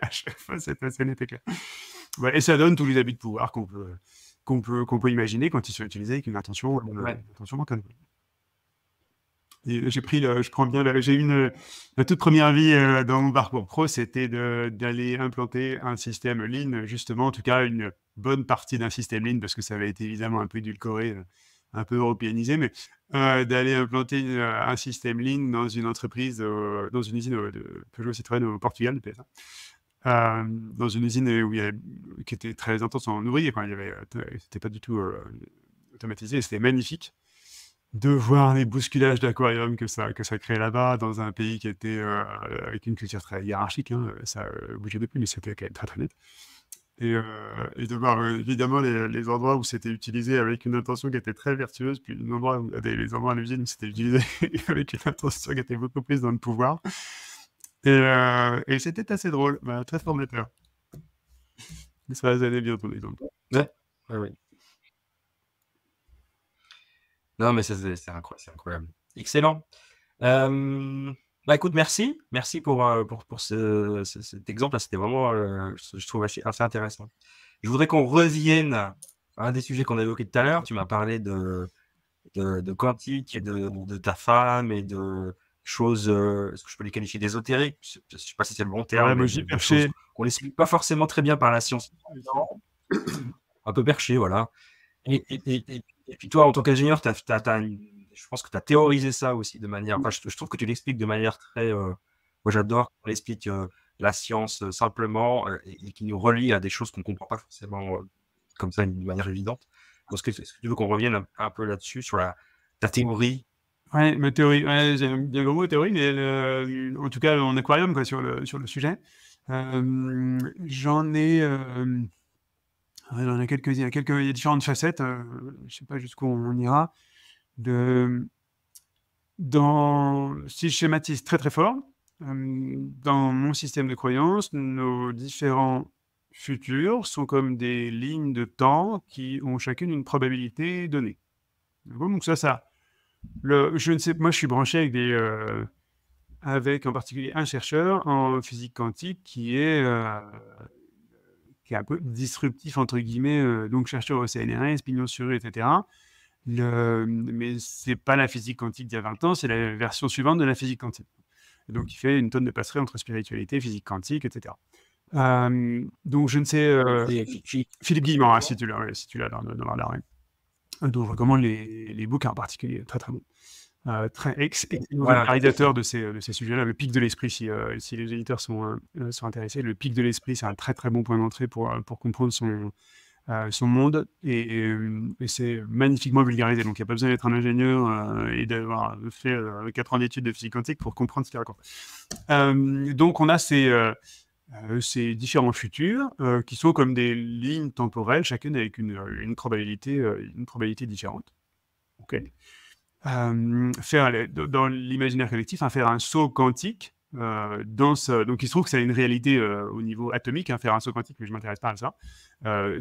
chaque fois, c'est assez net et clair. Ouais, et ça donne tous les abus de pouvoir qu'on peut imaginer quand ils sont utilisés avec une intention mentale. Et je prends bien, j'ai eu la toute première vie dans mon parcours pro, c'était d'aller implanter un système Lean, justement, en tout cas une bonne partie d'un système Lean, parce que ça avait été évidemment un peu édulcoré, un peu européanisé, mais d'aller implanter un système Lean dans une entreprise, dans une usine de Peugeot Citroën au Portugal, de PSA. Dans une usine qui était très intense en ouvrier, quoi. C'était pas du tout automatisé, c'était magnifique de voir les bousculages d'aquarium que ça créait là-bas, dans un pays qui était avec une culture très hiérarchique, hein, ça bougeait de plus, mais c'était quand même très très net. Et de voir évidemment les endroits où c'était utilisé avec une intention qui était très vertueuse, puis les endroits à l'usine où c'était utilisé avec une intention qui était beaucoup plus dans le pouvoir. Et c'était assez drôle, très formateur. Ça va aller bien ton exemple. Ouais, oui. Non, mais c'est incroyable. Excellent. Bah écoute, merci pour cet exemple. Là, c'était vraiment, je trouve assez intéressant. Je voudrais qu'on revienne à un des sujets qu'on a évoqué tout à l'heure. Tu m'as parlé de quantique et de ta femme et de choses, est-ce que je peux les qualifier d'ésotériques? Je sais pas si c'est le bon terme, Ouais, moi mais j'y de choses perché. qu'on n'explique pas forcément très bien par la science. Un peu perché, voilà. Et puis toi, en tant qu'ingénieur, je pense que tu as théorisé ça aussi de manière. Enfin, je trouve que tu l'expliques de manière très. Moi, j'adore qu'on explique la science simplement et qui nous relie à des choses qu'on ne comprend pas forcément comme ça d'une manière évidente. Est-ce que tu veux qu'on revienne un peu là-dessus, sur ta théorie? Ouais, ma théorie, ouais, j'aime bien le gros mot théorie, mais en tout cas en aquarium, quoi, sur le sujet. J'en ai. Ouais, il y en a quelques, il y a différentes facettes. Je sais pas jusqu'où on ira. Si je schématise très très fort, Dans mon système de croyance, nos différents futurs sont comme des lignes de temps qui ont chacune une probabilité donnée. D'accord. Donc je ne sais, moi je suis branché avec en particulier un chercheur en physique quantique qui est un peu disruptif entre guillemets, donc chercheur au CNRS, pignon sur rue, etc. Mais c'est pas la physique quantique d'il y a 20 ans, c'est la version suivante de la physique quantique. Et donc il fait une tonne de passerelles entre spiritualité, physique quantique, etc. Donc je ne sais, C'est Philippe Guillemot, hein, si tu l'as dans le radar, ouais. Donc je recommande les bouquins en particulier, très très bon. Très excellent voilà. vulgarisateur de ces sujets-là. Le pic de l'esprit, si les éditeurs sont intéressés, le pic de l'esprit, c'est un très très bon point d'entrée pour comprendre son monde et c'est magnifiquement vulgarisé. Donc il n'y a pas besoin d'être un ingénieur et d'avoir fait 4 ans d'études de physique quantique pour comprendre ce qu'il raconte. Donc on a ces différents futurs qui sont comme des lignes temporelles, chacune avec une probabilité différente. Ok. Dans l'imaginaire collectif, faire un saut quantique, donc il se trouve que ça a une réalité au niveau atomique, faire un saut quantique, mais je ne m'intéresse pas à ça.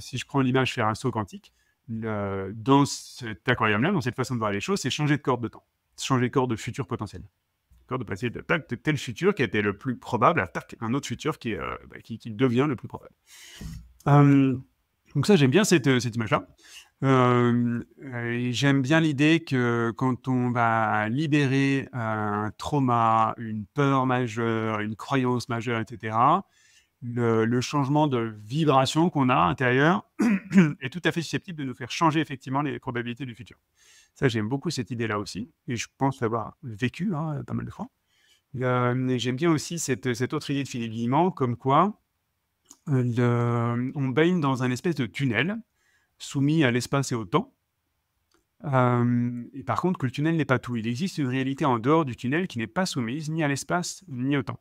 Si je prends l'image faire un saut quantique, dans cet aquarium-là, dans cette façon de voir les choses, c'est changer de corde de temps, changer de corde de futur potentiel. De passer de tel futur qui était le plus probable à un autre futur qui devient le plus probable. Donc ça, j'aime bien cette image-là. J'aime bien l'idée que quand on va libérer un trauma, une peur majeure, une croyance majeure, etc., le changement de vibration qu'on a à l'intérieur est tout à fait susceptible de nous faire changer effectivement les probabilités du futur. Ça, j'aime beaucoup cette idée-là aussi, et je pense l'avoir vécu pas mal de fois. J'aime bien aussi cette autre idée de Philippe Guillemot, comme quoi on baigne dans un espèce de tunnel soumis à l'espace et au temps. Et par contre, que le tunnel n'est pas tout. Il existe une réalité en dehors du tunnel qui n'est pas soumise ni à l'espace ni au temps.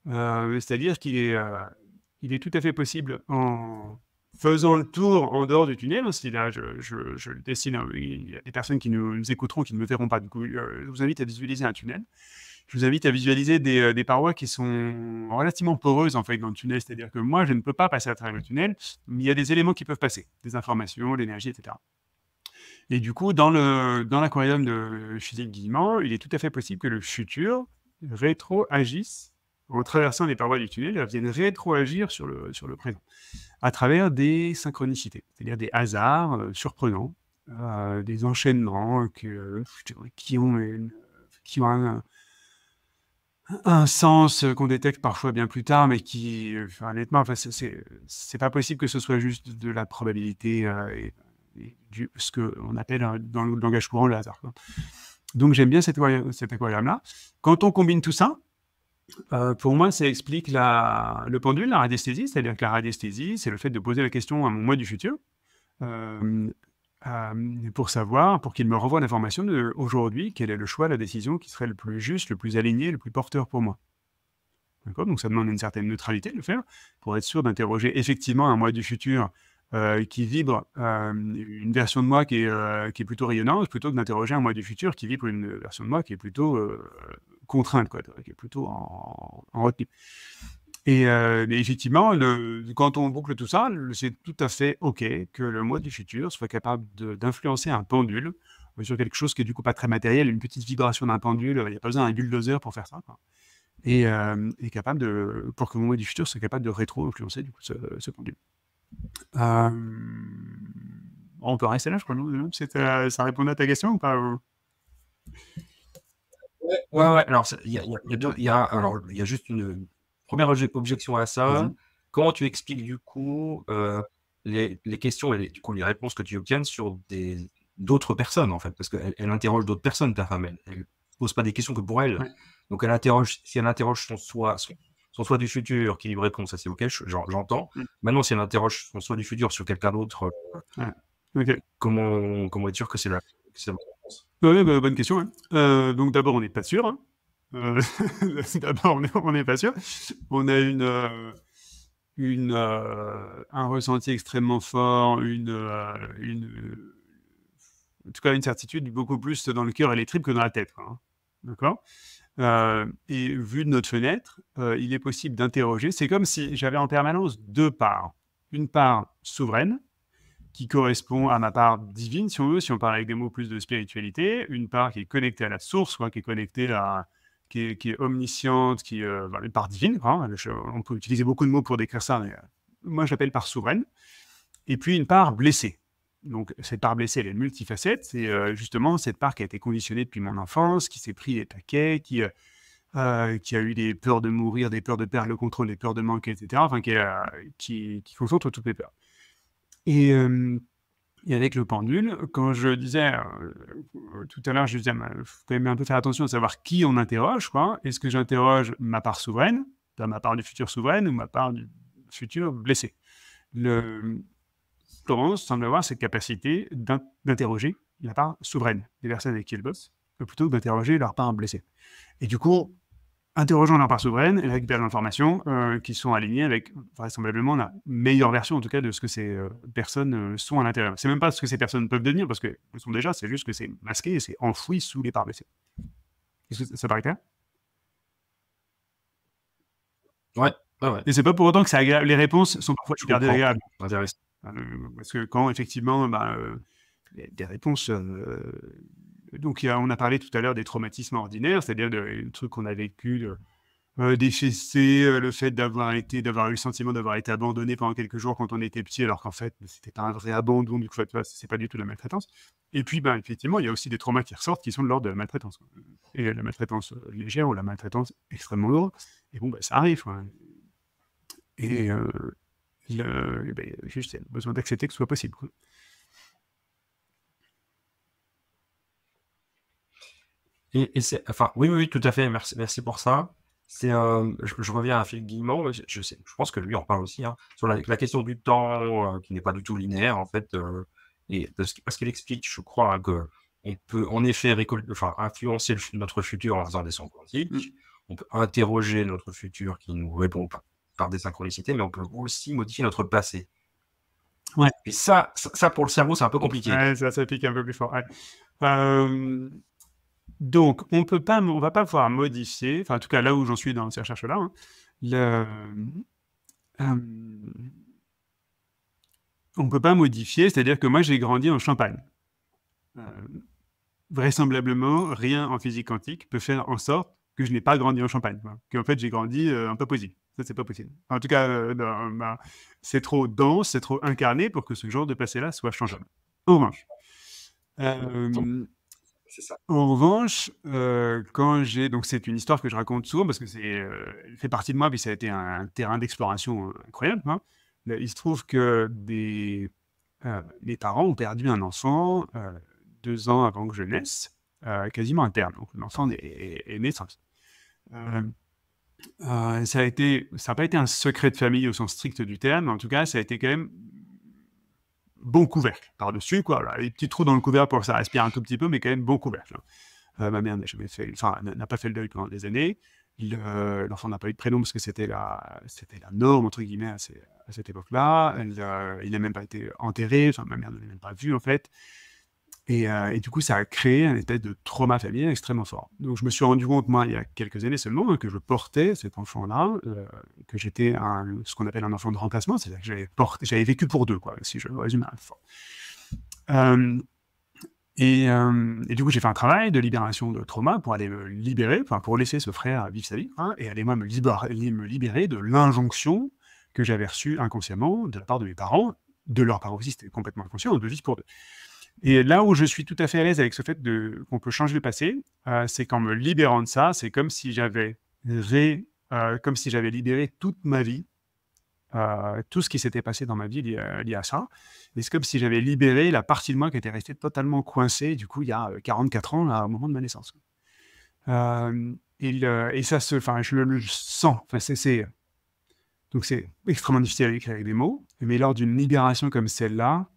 C'est-à-dire qu'il est tout à fait possible, en faisant le tour en dehors du tunnel, si là je le dessine, il y a des personnes qui nous écouteront, qui ne me verront pas, du coup, je vous invite à visualiser un tunnel. Je vous invite à visualiser des parois qui sont relativement poreuses en fait dans le tunnel, c'est-à-dire que moi je ne peux pas passer à travers le tunnel, mais il y a des éléments qui peuvent passer, des informations, l'énergie, etc. Et du coup, dans l'aquarium de Philippe Guillemot, il est tout à fait possible que le futur rétroagisse en traversant les parois du tunnel, elles viennent rétroagir sur le présent, à travers des synchronicités, c'est-à-dire des hasards surprenants, des enchaînements qui ont un sens qu'on détecte parfois bien plus tard, mais qui, honnêtement, c'est pas possible que ce soit juste de la probabilité et ce qu'on appelle dans le langage courant le hasard, quoi. Donc j'aime bien cet aquarium-là. Quand on combine tout ça, pour moi, ça explique le pendule, la radiesthésie, c'est-à-dire que la radiesthésie, c'est le fait de poser la question à mon moi du futur, pour qu'il me renvoie l'information de aujourd'hui, quel est le choix, la décision qui serait le plus juste, le plus aligné, le plus porteur pour moi. D'accord. Donc ça demande une certaine neutralité de le faire, pour être sûr d'interroger effectivement un moi du futur qui vibre une version de moi qui est plutôt rayonnante, plutôt que d'interroger un moi du futur qui vibre une version de moi qui est plutôt contrainte, quoi, qui est plutôt en retenue. Et effectivement, quand on boucle tout ça, c'est tout à fait OK que le moi du futur soit capable d'influencer un pendule sur quelque chose qui est du coup pas très matériel, une petite vibration d'un pendule, il n'y a pas besoin d'un bulldozer pour faire ça, quoi. Et capable pour que mon moi du futur soit capable de rétro-influencer du coup ce pendule. On peut rester là, je crois, non? Ça répond à ta question ou pas? Ouais. Alors, il y a juste une première objection à ça. Vas-y. Comment tu expliques du coup les questions et du coup les réponses que tu obtiens sur d'autres personnes en fait, parce qu'elle interroge d'autres personnes, ta femme. Elle pose pas des questions que pour elle. Ouais. Donc si elle interroge son soi du futur qui lui répond, ça c'est OK, j'entends. Maintenant, si elle interroge son soi du futur sur quelqu'un d'autre, Ouais. OK. comment être sûr que c'est la bonne réponse? Ouais, bonne question, hein. Donc d'abord, on n'est pas sûr, hein. D'abord, on n'est pas sûr. On a un ressenti extrêmement fort, en tout cas une certitude beaucoup plus dans le cœur et les tripes que dans la tête, quoi, hein. D'accord. Et vu de notre fenêtre, il est possible d'interroger. C'est comme si j'avais en permanence deux parts. Une part souveraine, qui correspond à ma part divine, si on veut, si on parle avec des mots plus de spiritualité, une part qui est connectée à la source, quoi, qui est connectée à, qui est omnisciente, une part divine, quoi, hein. On peut utiliser beaucoup de mots pour décrire ça, mais moi je l'appelle part souveraine. Et puis une part blessée. Donc cette part blessée, elle est multifacette. C'est justement cette part qui a été conditionnée depuis mon enfance, qui s'est pris les taquets, qui a eu des peurs de mourir, des peurs de perdre le contrôle, des peurs de manquer, etc. Enfin, qui concentre toutes les peurs. Et avec le pendule, quand je disais, tout à l'heure, je disais, il faut quand même un peu faire attention à savoir qui on interroge, quoi. Est-ce que j'interroge ma part souveraine, ma part du futur souveraine, ou ma part du futur blessé? Florence semble avoir cette capacité d'interroger la part souveraine des personnes avec qui elle bosse, plutôt que d'interroger leur part blessée. Et du coup, interrogeant leur part souveraine, elle récupère des informations qui sont alignées avec vraisemblablement la meilleure version, en tout cas, de ce que ces personnes sont à l'intérieur. C'est même pas ce que ces personnes peuvent devenir, parce qu'elles sont déjà, c'est juste que c'est masqué et c'est enfoui sous les parts blessées. Est-ce que ça paraît clair? Ouais, ouais. Et c'est pas pour autant que c'est agréable. Les réponses sont parfois super désagréables. Intéressant. Parce que quand, effectivement, des réponses... donc, on a parlé tout à l'heure des traumatismes ordinaires, c'est-à-dire des trucs qu'on a vécu, des fessées, le fait d'avoir eu le sentiment d'avoir été abandonné pendant quelques jours quand on était petit, alors qu'en fait, c'était pas un vrai abandon, du coup, c'est pas du tout la maltraitance. Et puis, effectivement, il y a aussi des traumas qui ressortent qui sont de l'ordre de la maltraitance. Et la maltraitance légère ou la maltraitance extrêmement lourde. Et bon, ça arrive, quoi. Et juste, il y a besoin d'accepter que ce soit possible, quoi. Et c'est, enfin, oui, tout à fait. Merci pour ça. C'est, je reviens à Philippe Guillemot. Je pense que lui en parle aussi, hein, sur la question du temps qui n'est pas du tout linéaire en fait, et parce qu'il explique, je crois, hein, que on peut en effet influencer notre futur en faisant des sons quantiques. On peut interroger notre futur qui nous répond par des synchronicités, mais on peut aussi modifier notre passé. Ouais. Et ça pour le cerveau, c'est un peu compliqué. Ouais, ça pique un peu plus fort. Ouais. Donc, on va pas pouvoir modifier, enfin, en tout cas, là où j'en suis dans ces recherches-là, hein, on peut pas modifier, c'est-à-dire que moi, j'ai grandi en Champagne. Vraisemblablement, rien en physique quantique peut faire en sorte que je n'ai pas grandi en Champagne, qu'en fait, j'ai grandi en Papouasie. Ça, c'est pas possible. En tout cas, c'est trop dense, c'est trop incarné pour que ce genre de passé-là soit changeable. En revanche, c'est ça. En revanche, donc c'est une histoire que je raconte souvent parce que elle fait partie de moi, puis ça a été un terrain d'exploration incroyable, hein. Il se trouve que mes parents ont perdu un enfant 2 ans avant que je naisse, quasiment à terme. Donc l'enfant est né sans. Ça n'a pas été un secret de famille au sens strict du terme, mais en tout cas, ça a été quand même bon couvercle par-dessus, quoi. Là, les petits trous dans le couvercle pour que ça respire un tout petit peu, mais quand même bon couvercle. Ma mère n'a pas fait le deuil pendant des années. L'enfant n'a pas eu de prénom parce que c'était la norme, entre guillemets, à cette époque-là. Il n'a même pas été enterré. Enfin, ma mère ne l'a même pas vu, en fait. Et du coup, ça a créé un espèce de trauma familial extrêmement fort. Donc, je me suis rendu compte, moi, il y a quelques années seulement, hein, que je portais cet enfant-là, que j'étais ce qu'on appelle un enfant de remplacement, c'est-à-dire que j'avais vécu pour deux, quoi, si je résume à la fin. Et du coup, j'ai fait un travail de libération de trauma pour aller me libérer, enfin, pour laisser ce frère vivre sa vie, hein, et aller moi me libérer de l'injonction que j'avais reçue inconsciemment de la part de mes parents, de leurs parents aussi, c'était complètement inconscient, de vivre pour deux. Et là où je suis tout à fait à l'aise avec ce fait qu'on peut changer le passé, c'est qu'en me libérant de ça, c'est comme si j'avais libéré toute ma vie, tout ce qui s'était passé dans ma vie lié à ça. Et c'est comme si j'avais libéré la partie de moi qui était restée totalement coincée, du coup, il y a 44 ans, là, au moment de ma naissance. Et ça je le sens. Donc c'est extrêmement difficile à écrire avec des mots, mais lors d'une libération comme celle-là,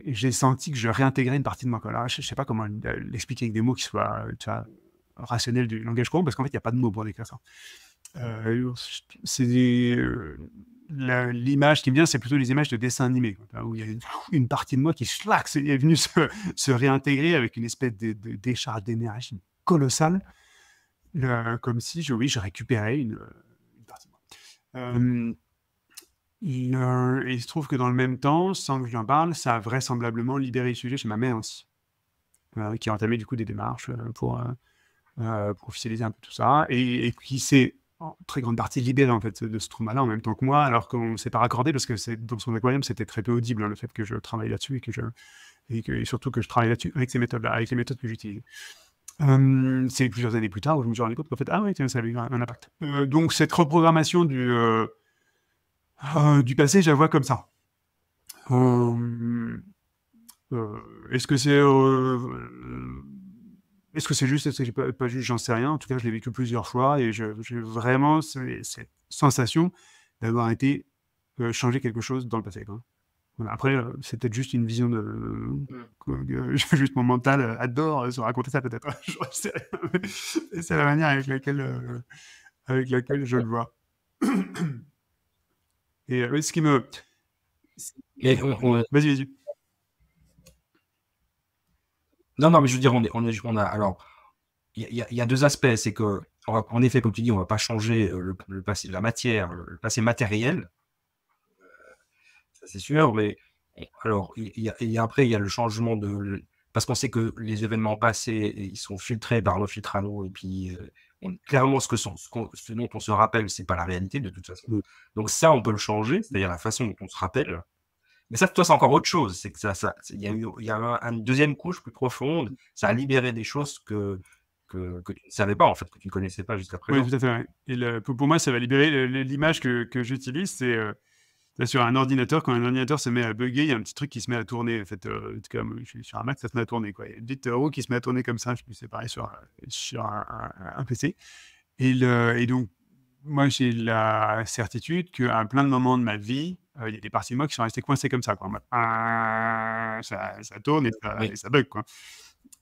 j'ai senti que je réintégrais une partie de moi. Alors, je ne sais pas comment l'expliquer avec des mots qui soient rationnels du langage courant, parce qu'en fait, il n'y a pas de mots pour décrire ça. L'image qui me vient, c'est plutôt les images de dessins animés, où il y a une partie de moi qui est venue se réintégrer avec une espèce de décharge d'énergie colossal, comme si je récupérais une partie de moi. Euh, il se trouve que dans le même temps, sans que je lui en parle, ça a vraisemblablement libéré le sujet chez ma mère aussi, qui a entamé du coup des démarches pour officialiser un peu tout ça, et qui s'est en très grande partie libéré en fait de ce trauma-là en même temps que moi, alors qu'on ne s'est pas raccordé parce que dans son aquarium c'était très peu audible, hein, le fait que je travaille là-dessus et surtout que je travaille là-dessus avec ces méthodes-là, avec les méthodes que j'utilise. C'est plusieurs années plus tard où je me suis rendu compte qu'en fait, ah ouais, tiens, ça avait eu un impact. Donc cette reprogrammation du passé, je la vois comme ça. Euh, est-ce que c'est juste, est-ce que j'ai pas juste, j'en sais rien. En tout cas, je l'ai vécu plusieurs fois et j'ai vraiment cette sensation d'avoir été changer quelque chose dans le passé, quoi. Voilà. Après, c'est peut-être juste une vision juste mon mental adore se raconter ça peut-être. Je sais rien, mais c'est la manière avec laquelle je le vois. Et ce qui me... Et Vas-y. non, mais je veux dire, on a, alors, il y a deux aspects. C'est que, en effet, comme tu dis, on va pas changer le passé, la matière, le passé matériel, ça c'est sûr, mais alors, après, il y a le changement parce qu'on sait que les événements passés, ils sont filtrés par le filtre à l'eau, et puis clairement, ce dont on se rappelle, c'est pas la réalité de toute façon. Donc ça, on peut le changer, c'est-à-dire la façon dont on se rappelle. Mais ça, toi, c'est encore autre chose. C'est que il y a une deuxième couche plus profonde. Ça a libéré des choses que tu ne savais pas, en fait, que tu ne connaissais pas jusqu'à Oui, présent. tout à fait. Ouais. Et pour moi, ça va libérer l'image que j'utilise, c'est sur un ordinateur. Quand un ordinateur se met à bugger, il y a un petit truc qui se met à tourner. En fait, en tout cas, moi, je suis sur un Mac, ça se met à tourner, quoi. Il y a une petite roue qui se met à tourner comme ça. Je pense que c'est pareil sur un PC. Et donc, moi, j'ai la certitude qu'à plein de moments de ma vie, il y a des parties de moi qui sont restées coincées comme ça, quoi. En mode, ça tourne Oui. et ça bug, quoi.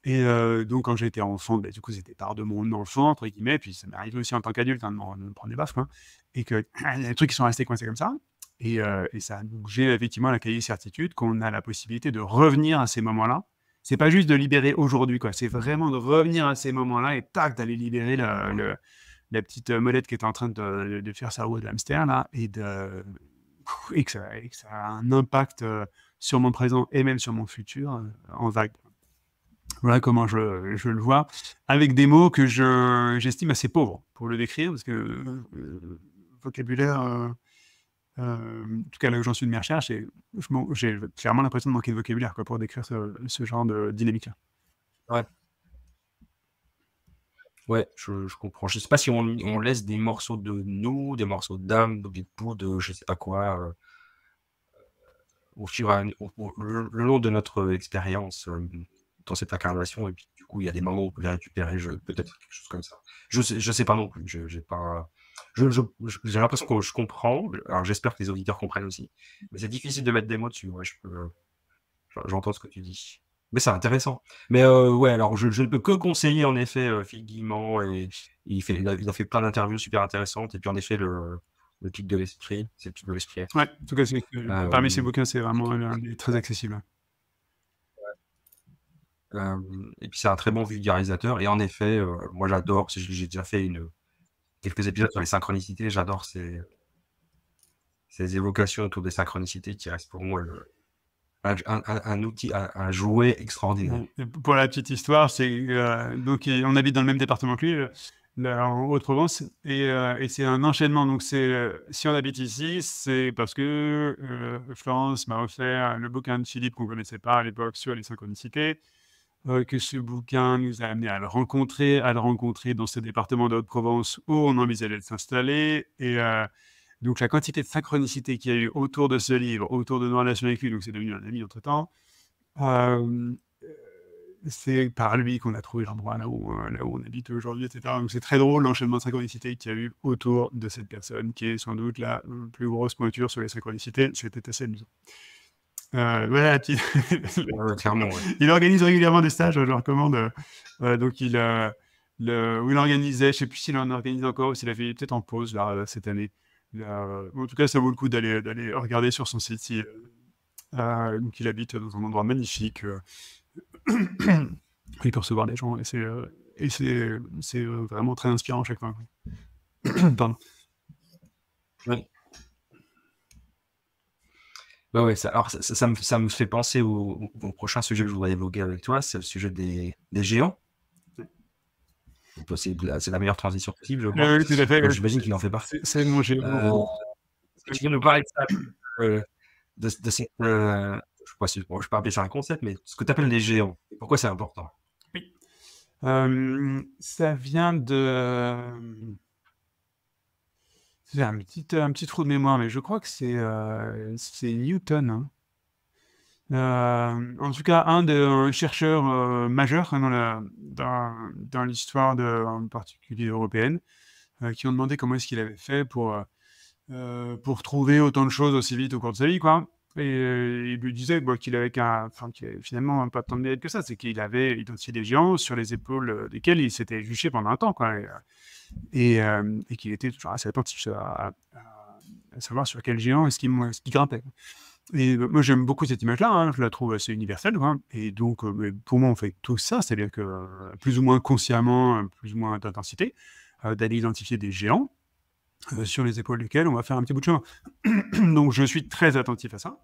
Et donc, quand j'étais enfant, bah, du coup, c'était part de mon enfant, entre guillemets, puis ça m'est arrivé aussi en tant qu'adulte, hein, de me prendre des baffes, quoi. Et qu'il y a des trucs qui sont restés coincés comme ça. Et ça, donc, j'ai effectivement la quasi certitude qu'on a la possibilité de revenir à ces moments-là. C'est pas juste de libérer aujourd'hui, quoi. C'est vraiment de revenir à ces moments-là et tac, d'aller libérer la petite molette qui est en train de faire sa roue de hamster, là, et que ça a un impact sur mon présent et même sur mon futur en vague. Voilà comment je le vois, avec des mots que j'estime assez pauvres pour le décrire, parce que le vocabulaire, en tout cas là où j'en suis de mes recherches, j'ai clairement l'impression de manquer de vocabulaire, quoi, pour décrire ce genre de dynamique-là. Ouais. Ouais, je comprends. Je sais pas si on laisse des morceaux de nous, des morceaux d'âme, des bouts de je sais pas quoi, au fur et à le long de notre expérience dans cette incarnation, et puis du coup, il y a des moments où on peut les récupérer, peut-être quelque chose comme ça. Je sais pas non plus. J'ai pas. J'ai l'impression que je comprends. Alors j'espère que les auditeurs comprennent aussi. Mais c'est difficile de mettre des mots dessus. Ouais, j'entends ce que tu dis. Mais c'est intéressant. Mais ouais, alors je ne peux que conseiller en effet Phil Guillemot, et il a fait plein d'interviews super intéressantes, et puis en effet le pic de l'esprit, c'est le pic de l'esprit. Ouais, en tout cas, parmi ces Euh, bouquins, c'est vraiment très accessible. et puis c'est un très bon vulgarisateur, et en effet, moi j'adore, j'ai déjà fait quelques épisodes sur les synchronicités, j'adore ces évocations autour des synchronicités qui restent pour moi un outil, un jouet extraordinaire. Et pour la petite histoire, donc on habite dans le même département que lui, en Haute-Provence, et c'est un enchaînement. Donc si on habite ici, c'est parce que Florence m'a offert le bouquin de Philippe qu'on ne connaissait pas à l'époque sur les synchronicités, que ce bouquin nous a amené à le rencontrer dans ce département de Haute-Provence où on envisageait de s'installer. Et donc la quantité de synchronicité qu'il y a eu autour de ce livre, autour de nos relations avec lui, donc c'est devenu un ami entre-temps. C'est par lui qu'on a trouvé l'endroit là où on habite aujourd'hui, etc. Donc c'est très drôle l'enchaînement de synchronicité qu'il y a eu autour de cette personne qui est sans doute la plus grosse pointure sur les synchronicités. C'était assez amusant. Voilà, Ouais, clairement, ouais. il organise régulièrement des stages, je le recommande. Donc il organisait, je ne sais plus s'il en organise encore ou s'il a fait peut-être en pause là, cette année. En tout cas, ça vaut le coup d'aller regarder sur son site. Donc il habite dans un endroit magnifique. Il peut recevoir des gens et et c'est vraiment très inspirant à chaque fois, quoi. Pardon. Ouais. Ouais, alors ça me fait penser au prochain sujet que je voudrais évoquer avec toi, c'est le sujet des géants. C'est la meilleure transition possible, je crois. Oui, tout à fait. Donc j'imagine qu'il en fait partie. C'est mon géant. Est-ce que tu viens nous parler de ça, euh, de cette, je sais pas si, bon, je vais pas appeler ça un concept, mais ce que tu appelles les géants. Et pourquoi c'est important? Oui. Ça vient de. C'est un petit trou de mémoire, mais je crois que c'est Newton, hein. En tout cas, un des chercheurs majeurs, hein, dans l'histoire en particulier européenne, qui ont demandé comment est-ce qu'il avait fait pour trouver autant de choses aussi vite au cours de sa vie, quoi. Et il lui disait qu'il avait qu'il avait finalement pas tant de mérite que ça, c'est qu'il avait identifié des géants sur les épaules desquels il s'était juché pendant un temps, quoi. Et qu'il était toujours assez attentif à savoir sur quel géant est-ce qu'il grimpait. Et moi, j'aime beaucoup cette image-là, hein, je la trouve assez universelle, quoi. Et donc, mais pour moi, on fait tout ça, c'est-à-dire que plus ou moins consciemment, plus ou moins d'intensité, d'aller identifier des géants sur les épaules desquels on va faire un petit bout de chemin. Donc, je suis très attentif à ça,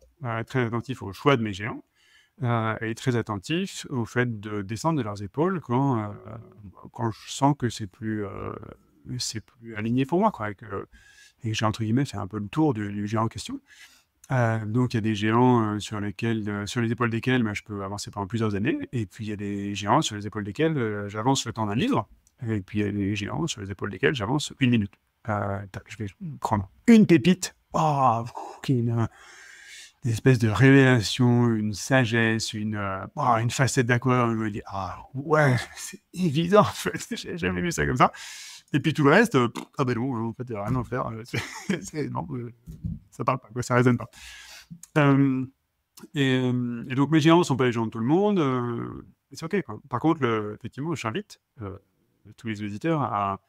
très attentif au choix de mes géants, et très attentif au fait de descendre de leurs épaules quand je sens que c'est plus aligné pour moi, quoi, et que j'ai, entre guillemets, fait un peu le tour du géant en question. Donc il y a des géants sur les épaules desquels je peux avancer pendant plusieurs années, et puis il y a des géants sur les épaules desquels j'avance le temps d'un livre, et puis il y a des géants sur les épaules desquels j'avance 1 minute. Je vais prendre une pépite, qui est une espèce de révélation, une sagesse, une facette d'aquarium. Je me dis, ouais, c'est évident, en fait, j'ai jamais vu ça comme ça. Et puis tout le reste, ben non, en fait, il n'y a rien à faire. Non, ça parle pas, quoi, ça résonne pas. Et donc mes géants ne sont pas les géants de tout le monde, et c'est ok, quoi. Par contre, effectivement, j'invite tous les auditeurs à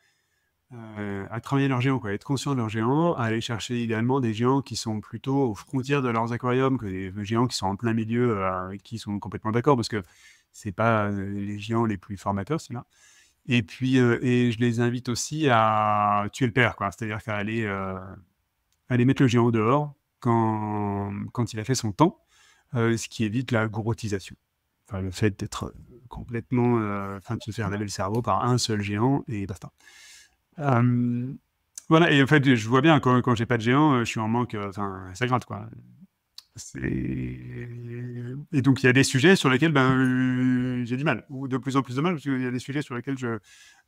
travailler leurs géants, quoi, à être conscient de leurs géants, à aller chercher idéalement des géants qui sont plutôt aux frontières de leurs aquariums que des géants qui sont en plein milieu, avec qui ils sont complètement d'accord, parce que c'est pas les géants les plus formateurs, c'est là. Et puis, et je les invite aussi à tuer le père, quoi. C'est-à-dire qu'à aller mettre le géant dehors quand il a fait son temps, ce qui évite la gorotisation. Enfin, le fait d'être complètement, de se faire laver le cerveau par un seul géant et basta. Voilà, et en fait, je vois bien quand j'ai pas de géant, je suis en manque, ça gratte, quoi. Et donc, il y a des sujets sur lesquels j'ai du mal, ou de plus en plus de mal, parce qu'il y a des sujets sur lesquels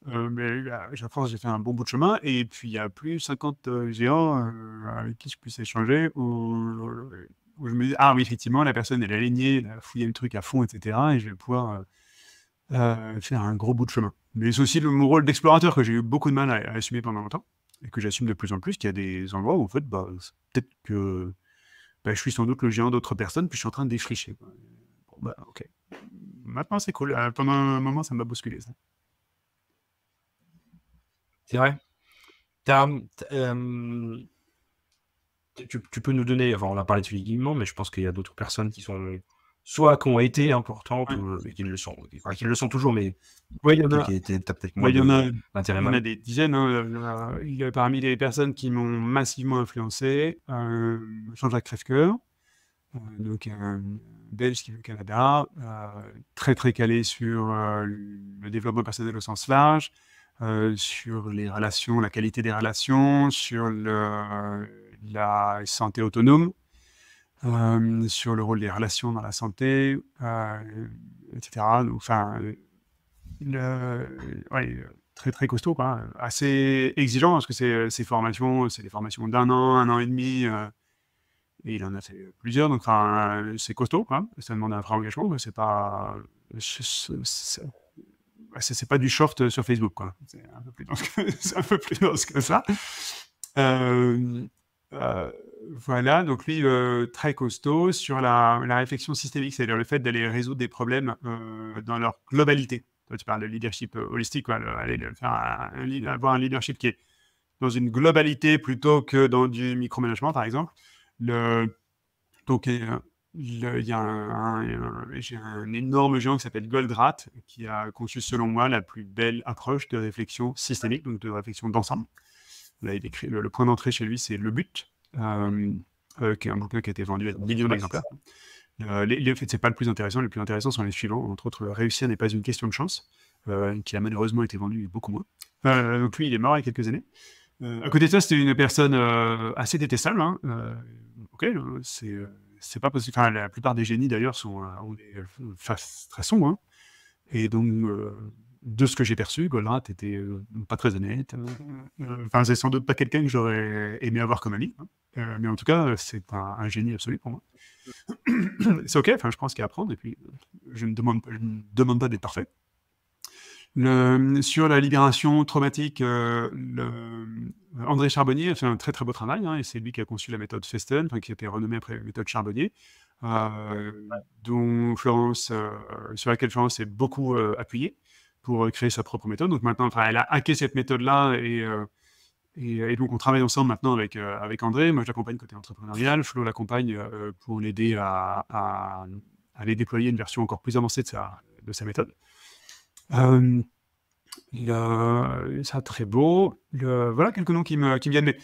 mais à force, j'ai fait un bon bout de chemin, et puis il n'y a plus 50 géants avec qui je puisse échanger, où je me dis, oui, effectivement, la personne, elle a aligné, elle a fouillé le truc à fond, etc., et je vais pouvoir faire un gros bout de chemin. Mais c'est aussi mon rôle d'explorateur que j'ai eu beaucoup de mal à assumer pendant longtemps, et que j'assume de plus en plus, qu'il y a des endroits où, en fait, peut-être que je suis sans doute le géant d'autres personnes, puis je suis en train de défricher, quoi. Bon, ok. Maintenant, c'est cool. Pendant un moment, ça m'a bousculé, ça. C'est vrai. Tu peux nous donner, enfin, on a parlé de Philippe Guillemot, mais je pense qu'il y a d'autres personnes qui ont été importantes, Ouais. ou qui le sont, enfin, qui le sont toujours, mais il y en a. qui étaient peut-être Il moins y en a, d'intérêt. il y en a des dizaines, hein. Il y a parmi les personnes qui m'ont massivement influencé, Jean-Jacques Crèvecoeur, donc un Belge qui vit au Canada, très très calé sur le développement personnel au sens large, sur les relations, la qualité des relations, sur la santé autonome, sur le rôle des relations dans la santé, etc. Enfin, très très costaud, quoi. Assez exigeant, parce que ces formations, c'est des formations d'1 an, 1 an et demi, et il en a fait plusieurs, donc c'est costaud, quoi. Ça demande un vrai engagement, mais c'est pas c'est pas du short sur Facebook, quoi. C'est un peu plus dense que ça. Voilà, donc lui, très costaud sur la réflexion systémique, c'est-à-dire le fait d'aller résoudre des problèmes dans leur globalité. Toi, tu parles de leadership holistique, quoi, avoir un leadership qui est dans une globalité plutôt que dans du micromanagement, par exemple. Donc, Il y a j'ai un énorme géant qui s'appelle Goldratt, qui a conçu, selon moi, la plus belle approche de réflexion systémique, donc de réflexion d'ensemble. Là, il écrit, le point d'entrée chez lui, c'est Le But, qui est un bouquin qui a été vendu à des millions d'exemplaires. En fait, c'est pas le plus intéressant. Les plus intéressants sont les suivants. Entre autres, Réussir n'est pas une question de chance, qui a malheureusement été vendu beaucoup moins. Donc lui, il est mort il y a quelques années. À côté de ça, c'était une personne assez détestable. Hein. Ok, c'est pas possible. Enfin, la plupart des génies d'ailleurs ont des faces très sombres. Hein. Et donc, de ce que j'ai perçu, Goldratt était pas très honnête. Enfin, c'est sans doute pas quelqu'un que j'aurais aimé avoir comme ami. Hein. Mais en tout cas, c'est un génie absolu pour moi. C'est ok. Enfin, je pense qu'il y a à apprendre. Et puis, je ne demande pas d'être parfait. Sur la libération traumatique, André Charbonnier a fait un très très beau travail, hein, et c'est lui qui a conçu la méthode Festen, enfin, qui a été renommée après la méthode Charbonnier, dont sur laquelle Florence s'est beaucoup appuyée pour créer sa propre méthode. Donc maintenant, elle a hacké cette méthode-là, et donc on travaille ensemble maintenant avec André. Moi, je l'accompagne côté entrepreneurial, Flo l'accompagne pour l'aider à aller déployer une version encore plus avancée de sa méthode. Ça très beau. Voilà quelques noms qui me viennent. Mais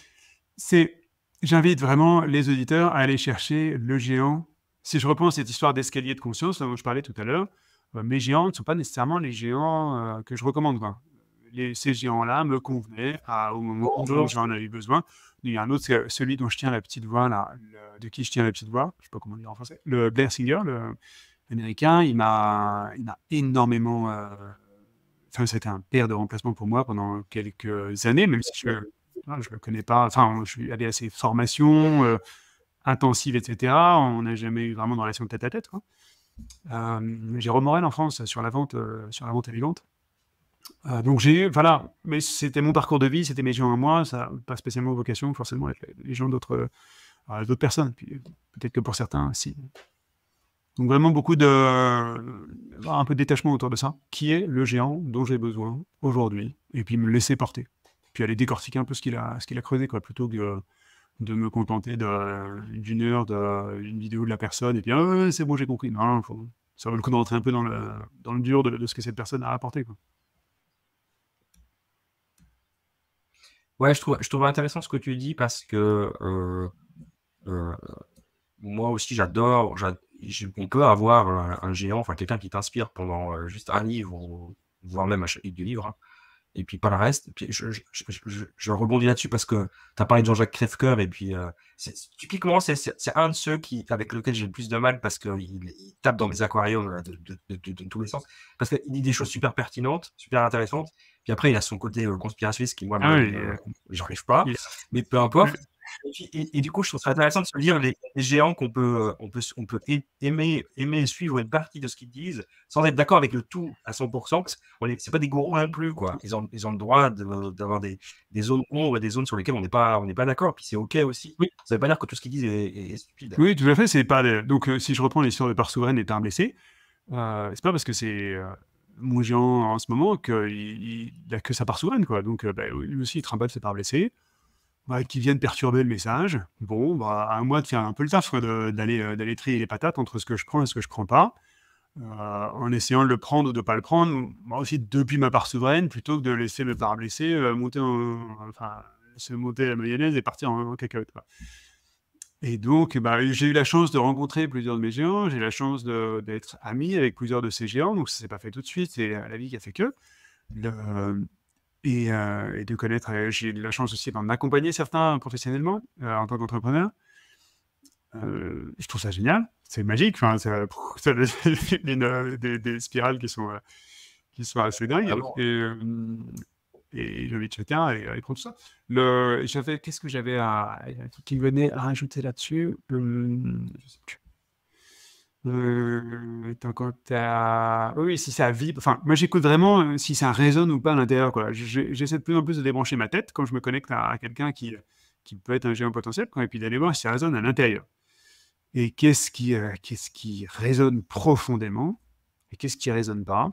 j'invite vraiment les auditeurs à aller chercher le géant. Si je reprends cette histoire d'escalier de conscience dont je parlais tout à l'heure, mes géants ne sont pas nécessairement les géants que je recommande, quoi. Ces géants-là me convenaient au moment où j'en avais besoin. Il y a un autre, celui dont je tiens la petite voix, là, de qui je tiens la petite voix, je ne sais pas comment le dire en français, le Blair Singer, l'américain, il m'a énormément... Enfin, c'était un père de remplacement pour moi pendant quelques années, même si je ne le connais pas. Enfin, je suis allé à ses formations intensives, etc. On n'a jamais eu vraiment de relation tête à tête, quoi. J'ai Morel en France sur la vente et les ventes. Donc voilà, mais c'était mon parcours de vie, c'était mes gens à moi, ça n'a pas spécialement vocation forcément avec les gens d'autres personnes. Puis peut-être que pour certains, si. Donc vraiment beaucoup un peu de détachement autour de ça, qui est le géant dont j'ai besoin aujourd'hui, et puis me laisser porter, puis aller décortiquer un peu ce qu'il a creusé, quoi, plutôt que de me contenter d'une heure d'une vidéo de la personne, et puis c'est bon, j'ai compris. Non, ça vaut le coup de rentrer un peu dans le dur de ce que cette personne a apporté, quoi. Ouais, je trouve intéressant ce que tu dis parce que moi aussi, j'adore. On peut avoir un géant, enfin quelqu'un qui t'inspire pendant juste un livre, voire même un chapitre du livre, hein, et puis pas le reste. Et puis je rebondis là-dessus parce que tu as parlé de Jean-Jacques Crèvecoeur, et puis typiquement, c'est un de ceux avec lequel j'ai le plus de mal parce qu'il tape dans mes aquariums de tous les sens. Parce qu'il dit des choses super pertinentes, super intéressantes. Puis après, il a son côté conspirationniste qui, moi, j'arrive pas, mais peu importe. Et du coup, je trouve ça intéressant de se lire les géants qu'on peut aimer et suivre une partie de ce qu'ils disent sans être d'accord avec le tout à 100%. C'est pas des gourous non plus, quoi. Ils ont le droit d'avoir des zones ombres et des zones sur lesquelles on n'est pas d'accord. Puis c'est OK aussi. Oui. Ça veut pas dire que tout ce qu'ils disent est stupide. Oui, tout à fait. C'est pas donc si je reprends l'histoire de Part Souveraine et Terre Blessée, c'est pas parce que c'est mon géant en ce moment qu'il a que sa part souveraine, quoi. Donc lui aussi, il trimballe ses parts blessées. Qui viennent perturber le message. Bon, à moi de faire un peu le taf, d'aller trier les patates entre ce que je prends et ce que je prends pas, en essayant de le prendre ou de pas le prendre, moi aussi depuis ma part souveraine, plutôt que de laisser mes parts blessées se monter la mayonnaise et partir en cacahuète, quoi. Et donc, j'ai eu la chance de rencontrer plusieurs de mes géants, j'ai eu la chance d'être ami avec plusieurs de ces géants, donc ça s'est pas fait tout de suite, c'est la vie qui a fait que. Et de connaître, j'ai eu la chance aussi d'en accompagner certains professionnellement en tant qu'entrepreneur. Je trouve ça génial, c'est magique, enfin, ça des spirales qui sont assez dingues. Et je vais checker et prendre tout ça. Qu'est-ce que j'avais qui venait à rajouter là-dessus? Je sais plus. Oui, si ça vibre. Enfin, moi, j'écoute vraiment si ça résonne ou pas à l'intérieur, quoi. J'essaie de plus en plus de débrancher ma tête quand je me connecte à quelqu'un qui peut être un géant potentiel, quoi, et puis d'aller voir si ça résonne à l'intérieur. Et qu'est-ce qui résonne profondément et qu'est-ce qui résonne pas.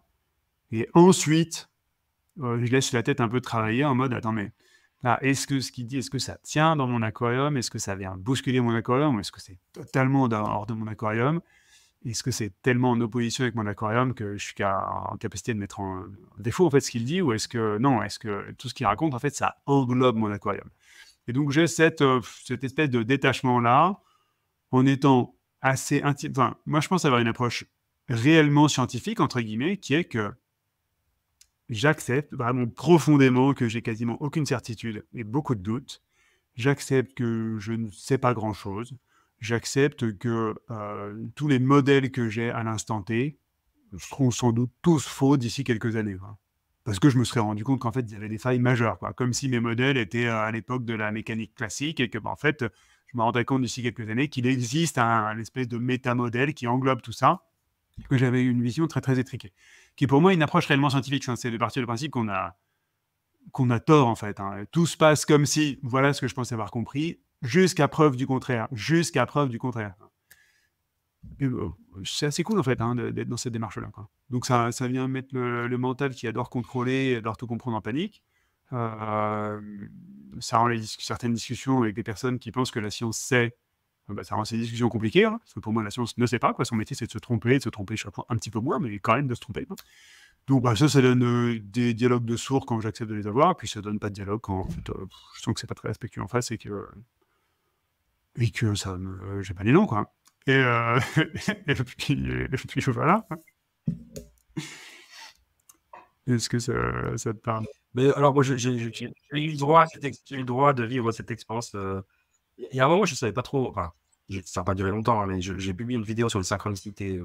Et ensuite, je laisse la tête un peu travailler en mode, attends, mais Ah, est-ce que ce qu'il dit, est-ce que ça tient dans mon aquarium? Est-ce que ça vient bousculer mon aquarium? Ou est-ce que c'est totalement hors de mon aquarium? Est-ce que c'est tellement en opposition avec mon aquarium que je suis en capacité de mettre en défaut en fait ce qu'il dit? Ou est-ce que non, est-ce que tout ce qu'il raconte en fait ça englobe mon aquarium? Et donc j'ai cette espèce de détachement-là, en étant assez intime. Enfin, moi je pense avoir une approche réellement scientifique, entre guillemets, qui est que j'accepte vraiment profondément que j'ai quasiment aucune certitude et beaucoup de doutes. J'accepte que je ne sais pas grand-chose. J'accepte que tous les modèles que j'ai à l'instant T seront sans doute tous faux d'ici quelques années, quoi. Parce que je me serais rendu compte qu'en fait, il y avait des failles majeures, quoi. Comme si mes modèles étaient à l'époque de la mécanique classique et que, en fait, je me rendrais compte d'ici quelques années qu'il existe un espèce de métamodèle qui englobe tout ça, que j'avais une vision très, très étriquée. Qui est pour moi une approche réellement scientifique. Hein. C'est de partir du principe qu'on a tort, en fait. Hein. Tout se passe comme si, voilà ce que je pensais avoir compris, jusqu'à preuve du contraire. Jusqu'à preuve du contraire. Et, c'est assez cool, en fait, hein, d'être dans cette démarche-là, quoi. Donc ça vient mettre le mental qui adore contrôler, adore tout comprendre en panique. Ça rend certaines discussions avec des personnes qui pensent que la science sait, ça rend ces discussions compliquées, hein, parce que pour moi, la science ne sait pas, quoi. Son métier, c'est de se tromper chaque fois un petit peu moins, mais quand même de se tromper, quoi. Donc ça donne des dialogues de sourds quand j'accepte de les avoir, puis ça donne pas de dialogue quand en fait, je sens que c'est pas très respectueux en face et que ça j'ai pas l'élan, quoi. Et, et puis voilà. Est-ce que ça te parle? Mais alors, moi, j'ai eu le droit, j'ai eu le droit de vivre cette expérience. Il y a un moment, je savais pas trop. Enfin, ça n'a pas duré longtemps, hein, mais j'ai publié une vidéo sur les synchronicités.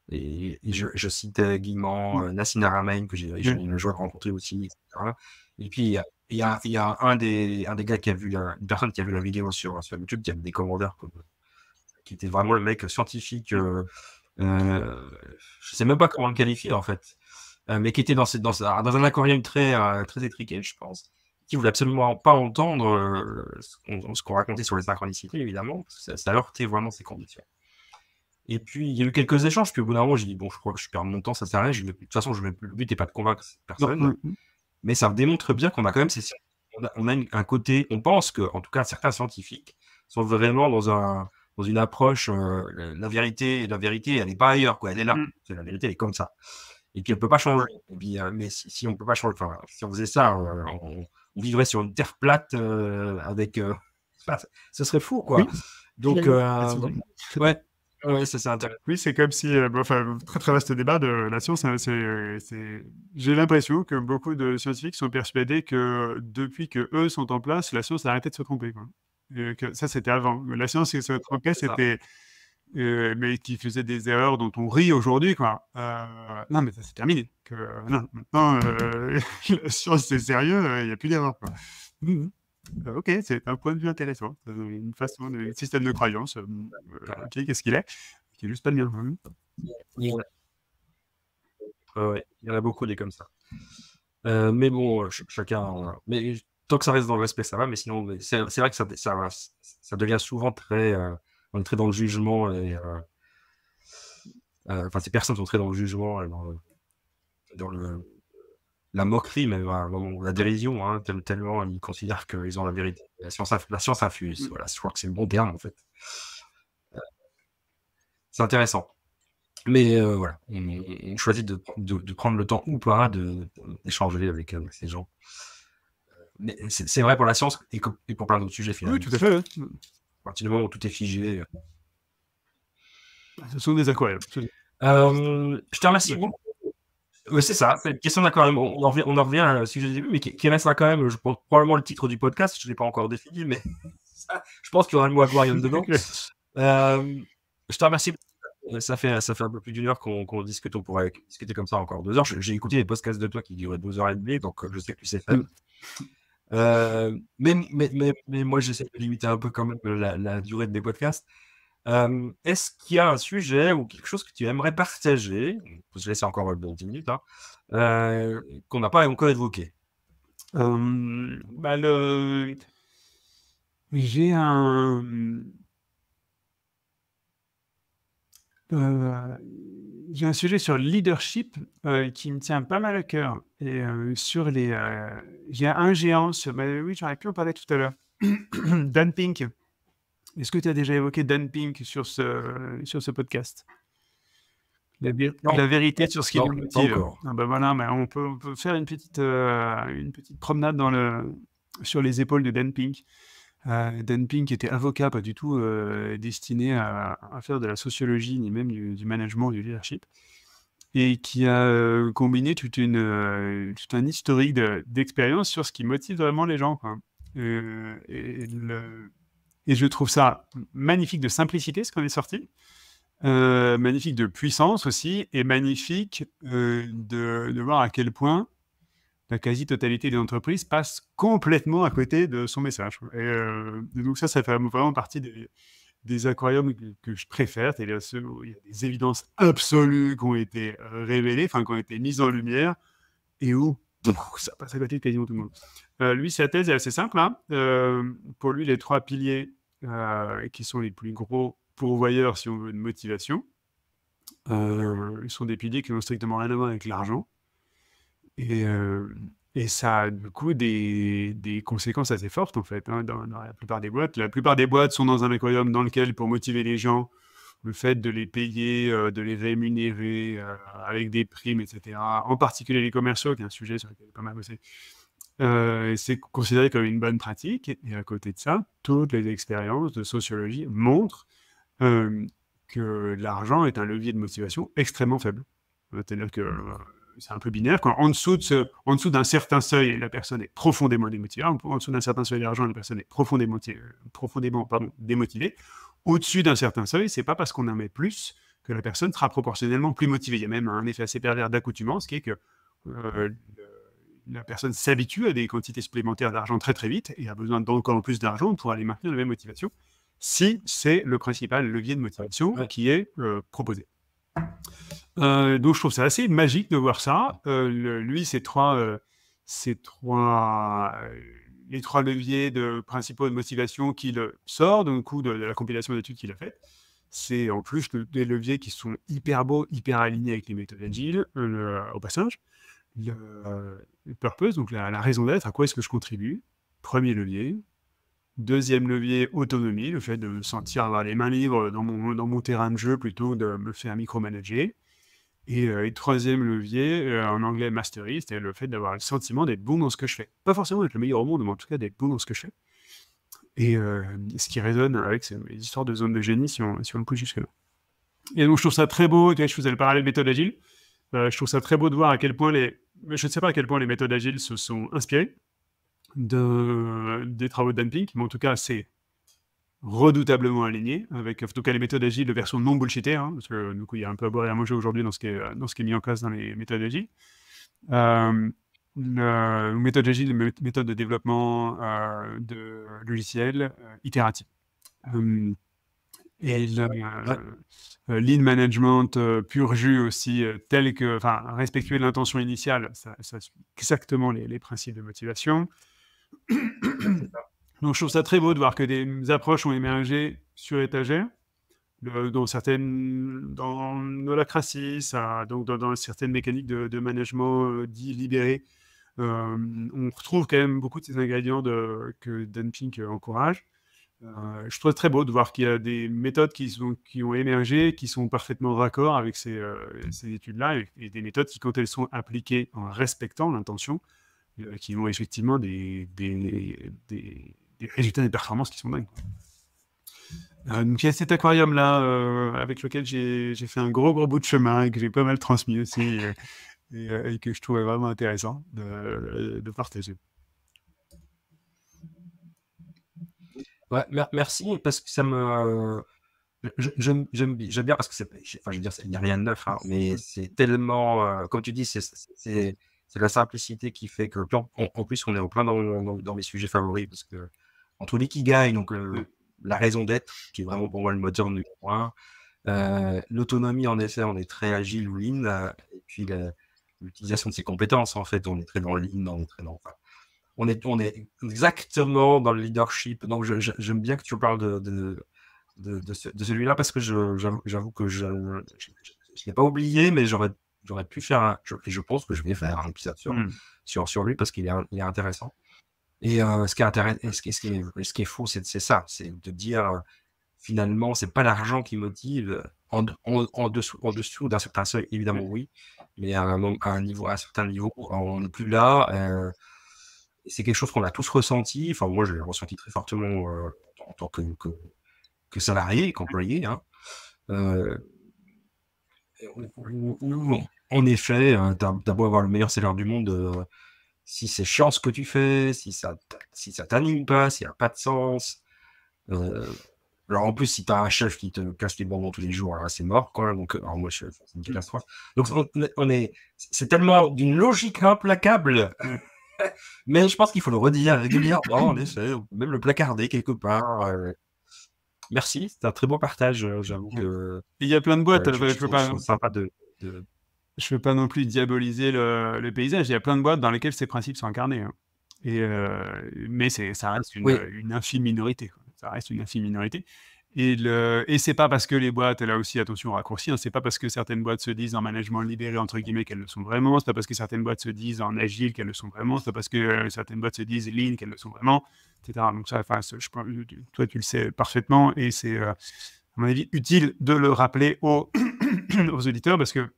Et je citais Guillemot, Nassim Haramein, que j'ai eu le joie de rencontrer aussi, etc. Et puis, il y a un des gars qui a vu une personne qui a vu la vidéo sur YouTube, qui a mis des commentaires, qui était vraiment le mec scientifique. Je sais même pas comment le qualifier, en fait. Mais qui était dans un aquarium très étriqué, je pense, qui voulait absolument pas entendre ce qu'on racontait sur les synchronicités, évidemment, parce que ça heurtait vraiment ses conditions. Et puis, il y a eu quelques échanges, puis au bout d'un moment, j'ai dit, bon, je crois que je perds mon temps, ça sert à rien. De toute façon, le but n'est pas de convaincre personne, mais ça démontre bien qu'on a quand même on a un côté, on pense que, en tout cas, certains scientifiques sont vraiment dans une approche, la vérité, elle n'est pas ailleurs, quoi, elle est là. La vérité, elle est comme ça. Et puis, elle peut pas changer. Et puis, mais si on peut pas changer, enfin, si on faisait ça, on vivrait sur une terre plate avec. Ce serait fou, quoi. Oui. Donc, ouais. Ouais, ça c'est intéressant. Oui, c'est comme si, très très vaste débat de la science. Hein, j'ai l'impression que beaucoup de scientifiques sont persuadés que depuis que eux sont en place, la science a arrêté de se tromper, quoi. Et que ça, c'était avant. La science qui se trompait, c'était mais qui faisait des erreurs dont on rit aujourd'hui, quoi. Non, mais ça c'est terminé. Non, maintenant, la science c'est sérieux, il n'y a plus d'erreur, quoi. Ok, c'est un point de vue intéressant. Une façon un système de croyance, ok, qu'est-ce qu'il est? Qui est juste pas le mien. Ouais, il y en a beaucoup des comme ça. Mais bon, chacun. Mais tant que ça reste dans le respect, ça va. Mais sinon, c'est vrai que ça devient souvent très. On est très dans le jugement. Enfin, ces personnes sont très dans le jugement, dans la moquerie, même la dérision, hein, tellement ils considèrent qu'ils ont la vérité. La science infuse. Voilà, je crois que c'est le bon terme, en fait. C'est intéressant. Mais voilà, on choisit de prendre le temps ou pas d'échanger avec ces gens. Mais c'est vrai pour la science et pour plein d'autres sujets, finalement. Oui, tout à fait. À partir du moment où tout est figé. Ce sont des aquariums. Je te remercie beaucoup. Ouais, c'est ça, c'est une question d'aquarium. On en revient à un sujet du début, mais qui restera quand même, je pense, probablement le titre du podcast. Je ne l'ai pas encore défini, mais je pense qu'il y aura le mot aquarium dedans. Je te remercie. Ça fait un peu plus d'une heure qu'on discute. On pourrait discuter comme ça encore 2 heures. J'ai écouté les podcasts de toi qui duraient 2h30, donc je sais que tu sais faire. Mais moi, j'essaie de limiter un peu quand même la durée de mes podcasts. Est-ce qu'il y a un sujet ou quelque chose que tu aimerais partager? Je laisse encore 10 minutes, hein, qu'on n'a pas encore évoqué. J'ai un j'ai un sujet sur le leadership qui me tient pas mal à cœur. Et il y a un géant, oui, j'aurais pu en parler tout à l'heure. Dan Pink. Est-ce que tu as déjà évoqué Dan Pink sur ce podcast? Non, La vérité sur ce qui non, nous pas motive. encore. Ah ben voilà, mais on peut faire une petite promenade sur les épaules de Dan Pink. Dan Pink était avocat, pas du tout destiné à faire de la sociologie, ni même du management, du leadership, et qui a combiné tout un historique d'expérience sur ce qui motive vraiment les gens, quoi. Et je trouve ça magnifique de simplicité, ce qu'on est sorti. Magnifique de puissance aussi, et magnifique de voir à quel point la quasi-totalité des entreprises passe complètement à côté de son message. Et donc ça fait vraiment partie des aquariums que je préfère, c'est-à-dire ceux où il y a des évidences absolues qui ont été révélées, enfin qui ont été mises en lumière, et où ça passe à côté de quasiment tout le monde. Lui, sa thèse est assez simple, hein. Pour lui, les 3 piliers qui sont les plus gros pourvoyeurs, si on veut, de motivation, sont des piliers qui n'ont strictement rien à voir avec l'argent. Et ça a du coup des conséquences assez fortes, en fait, hein, dans la plupart des boîtes. La plupart des boîtes sont dans un aquarium dans lequel, pour motiver les gens, le fait de les payer, de les rémunérer avec des primes, etc., en particulier les commerciaux, qui est un sujet sur lequel j'ai pas mal bossé, c'est considéré comme une bonne pratique. Et à côté de ça, toutes les expériences de sociologie montrent que l'argent est un levier de motivation extrêmement faible. C'est-à-dire que c'est un peu binaire. En dessous d'un certain seuil, la personne est profondément démotivée. En dessous d'un certain seuil d'argent, la personne est profondément démotivée. Au-dessus d'un certain seuil, c'est pas parce qu'on en met plus que la personne sera proportionnellement plus motivée. Il y a même un effet assez pervers d'accoutumance qui est que la personne s'habitue à des quantités supplémentaires d'argent très très vite et a besoin d'encore plus d'argent pour aller maintenir la même motivation, si c'est le principal levier de motivation qui est proposé. Donc je trouve ça assez magique de voir ça. Lui, les trois leviers principaux de motivation qu'il sort d'un coup de la compilation d'études qu'il a faites, c'est en plus des leviers qui sont hyper beaux, hyper alignés avec les méthodes agiles, au passage. Le purpose, donc la raison d'être, à quoi est-ce que je contribue? Premier levier. Deuxième levier, autonomie, le fait de me sentir avoir les mains libres dans mon terrain de jeu plutôt que de me faire micromanager. Et troisième levier, en anglais mastery, c'est le fait d'avoir le sentiment d'être bon dans ce que je fais. Pas forcément d'être le meilleur au monde, mais en tout cas d'être bon dans ce que je fais. Et ce qui résonne avec ces histoires de zone de génie si on le pousse jusque-là. Et donc je trouve ça très beau, je faisais le parallèle méthode agile. Je trouve ça très beau de voir à quel point je ne sais pas à quel point les méthodes agiles se sont inspirées des travaux de Dan Pink, mais en tout cas, c'est redoutablement aligné avec, en tout cas, les méthodes agiles de version non bullshitée, hein, parce que du coup, il y a un peu à boire et à manger aujourd'hui dans ce qui est mis en place dans les méthodes agiles. Méthode agile, méthode de développement de logiciels itératifs. Et lean management pur jus aussi, tel que, respectuer l'intention initiale, ça suit exactement les principes de motivation. Donc je trouve ça très beau de voir que des approches ont émergé sur étagère, dans l'holacratie, donc dans certaines mécaniques de management dit libéré. On retrouve quand même beaucoup de ces ingrédients que Dan Pink encourage. Je trouve très beau de voir qu'il y a des méthodes qui ont émergé, qui sont parfaitement raccord avec ces études-là, et des méthodes qui, quand elles sont appliquées en respectant l'intention, qui ont effectivement des résultats, des performances qui sont dingues. Donc il y a cet aquarium-là avec lequel j'ai fait un gros bout de chemin et que j'ai pas mal transmis aussi, et que je trouvais vraiment intéressant de partager. Ouais, merci, parce que ça me... J'aime bien, parce que je veux dire, il n'y a rien de neuf, hein, mais c'est tellement, comme tu dis, c'est la simplicité qui fait que, en plus, on est en plein dans mes sujets favoris, parce que entre l'ikigai, donc la raison d'être, qui est vraiment pour moi le moteur numéro 1, l'autonomie, en effet, on est très agile ou lean, et puis l'utilisation de ses compétences, en fait, on est très dans le lean, on est très dans... On est exactement dans le leadership. Donc, j'aime bien que tu parles de celui-là, parce que j'avoue que je l'ai pas oublié, mais j'aurais pu faire je pense que je vais faire un épisode sur lui parce qu'il est intéressant. Et ce qui est intéressant, ce qui est fou, c'est ça, c'est de dire finalement, c'est pas l'argent qui motive. En dessous d'un certain seuil, évidemment, oui, mais à un certain niveau, on n'est plus là. C'est quelque chose qu'on a tous ressenti. Enfin, moi, je l'ai ressenti très fortement en tant que salarié, qu'employé. Hein. En effet, t'as beau avoir le meilleur salaire du monde, si c'est chiant ce que tu fais, si ça t'anime pas, s'il n'y a pas de sens. Alors en plus, si t'as un chef qui te casse les bonbons tous les jours, alors là, c'est mort, quoi. Donc, alors moi, c'est une catastrophe. Donc, c'est tellement d'une logique implacable. Mais je pense qu'il faut le redire régulièrement, en effet, même le placarder quelque part. Merci, c'est un très bon partage, j'avoue que Il y a plein de boîtes, je trouve sympa de... Je veux pas non plus diaboliser le paysage. Il y a plein de boîtes dans lesquelles ces principes sont incarnés. Hein. Mais ça reste une infime minorité. Quoi. Ça reste une infime minorité. Et c'est pas parce que les boîtes, là aussi, attention, raccourci, hein, c'est pas parce que certaines boîtes se disent en management libéré, entre guillemets, qu'elles le sont vraiment. C'est pas parce que certaines boîtes se disent en agile qu'elles le sont vraiment. C'est pas parce que certaines boîtes se disent lean qu'elles le sont vraiment, etc. Donc ça, toi, tu le sais parfaitement. Et c'est, à mon avis, utile de le rappeler aux auditeurs parce que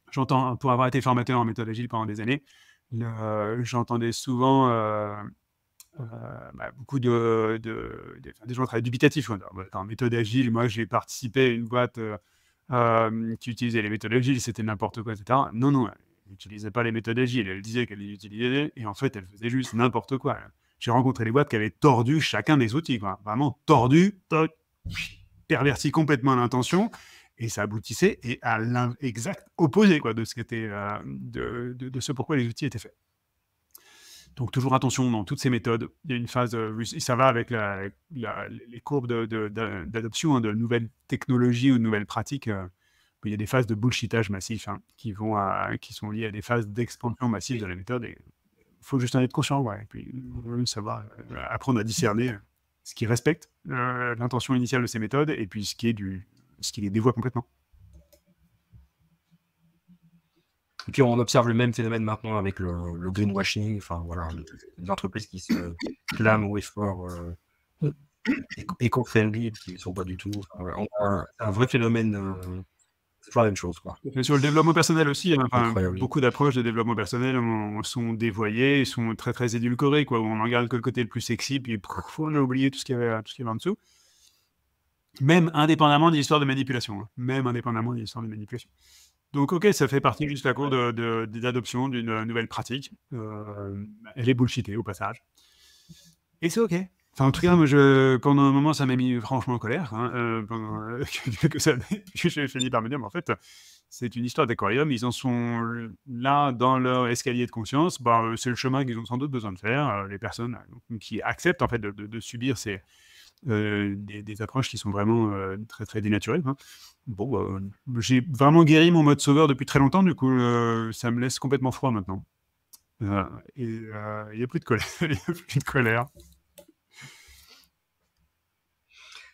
j'entends, pour avoir été formateur en méthode agile pendant des années, j'entendais souvent beaucoup des gens très dubitatifs. En méthode agile, moi j'ai participé à une boîte qui utilisait les méthodes agiles, c'était n'importe quoi, etc. Non, elle n'utilisait pas les méthodes agiles, elle disait qu'elle les utilisait, et en fait elle faisait juste n'importe quoi. J'ai rencontré des boîtes qui avaient tordu chacun des outils, quoi. Vraiment tordu, perverti complètement l'intention. Et ça aboutissait à l'exact opposé quoi, de ce qui était, de ce pourquoi les outils étaient faits. Donc toujours attention dans toutes ces méthodes. Il y a une phase, ça va avec les courbes d'adoption hein, de nouvelles technologies ou de nouvelles pratiques. Il y a des phases de bullshitage massif hein, qui sont liées à des phases d'expansion massive de la méthode. Il faut juste en être conscient, ouais. Et puis savoir apprendre à discerner ce qui respecte l'intention initiale de ces méthodes et puis ce qui les dévoie complètement. Et puis on observe le même phénomène maintenant avec le greenwashing, enfin voilà, les entreprises qui se clament au effort éco-friendly qui ne sont pas du tout. Enfin, voilà, on a un vrai phénomène, c'est toujours la même chose, quoi. Et sur le développement personnel aussi, hein, beaucoup d'approches de développement personnel sont dévoyées, sont très très édulcorées, quoi, où on en regarde que le côté le plus sexy, puis on a oublié tout ce qu'il y avait en dessous. Même indépendamment de l'histoire de manipulation. Hein. Même indépendamment de l'histoire de manipulation. Donc, ok, ça fait partie juste la cour d'adoption d'une nouvelle pratique. Elle est bullshitée au passage. Et c'est ok. Enfin, en tout cas, moi, pendant un moment, ça m'a mis franchement en colère. Hein, pendant quelques années, j'ai fini par me dire, mais en fait, c'est une histoire d'aquarium. Ils en sont là dans leur escalier de conscience. C'est le chemin qu'ils ont sans doute besoin de faire. Les personnes qui acceptent en fait de subir des approches qui sont vraiment très très dénaturées. Hein. Bon, j'ai vraiment guéri mon mode sauveur depuis très longtemps, du coup, ça me laisse complètement froid maintenant. Et il n'y a plus de colère. Il n'y a plus de colère.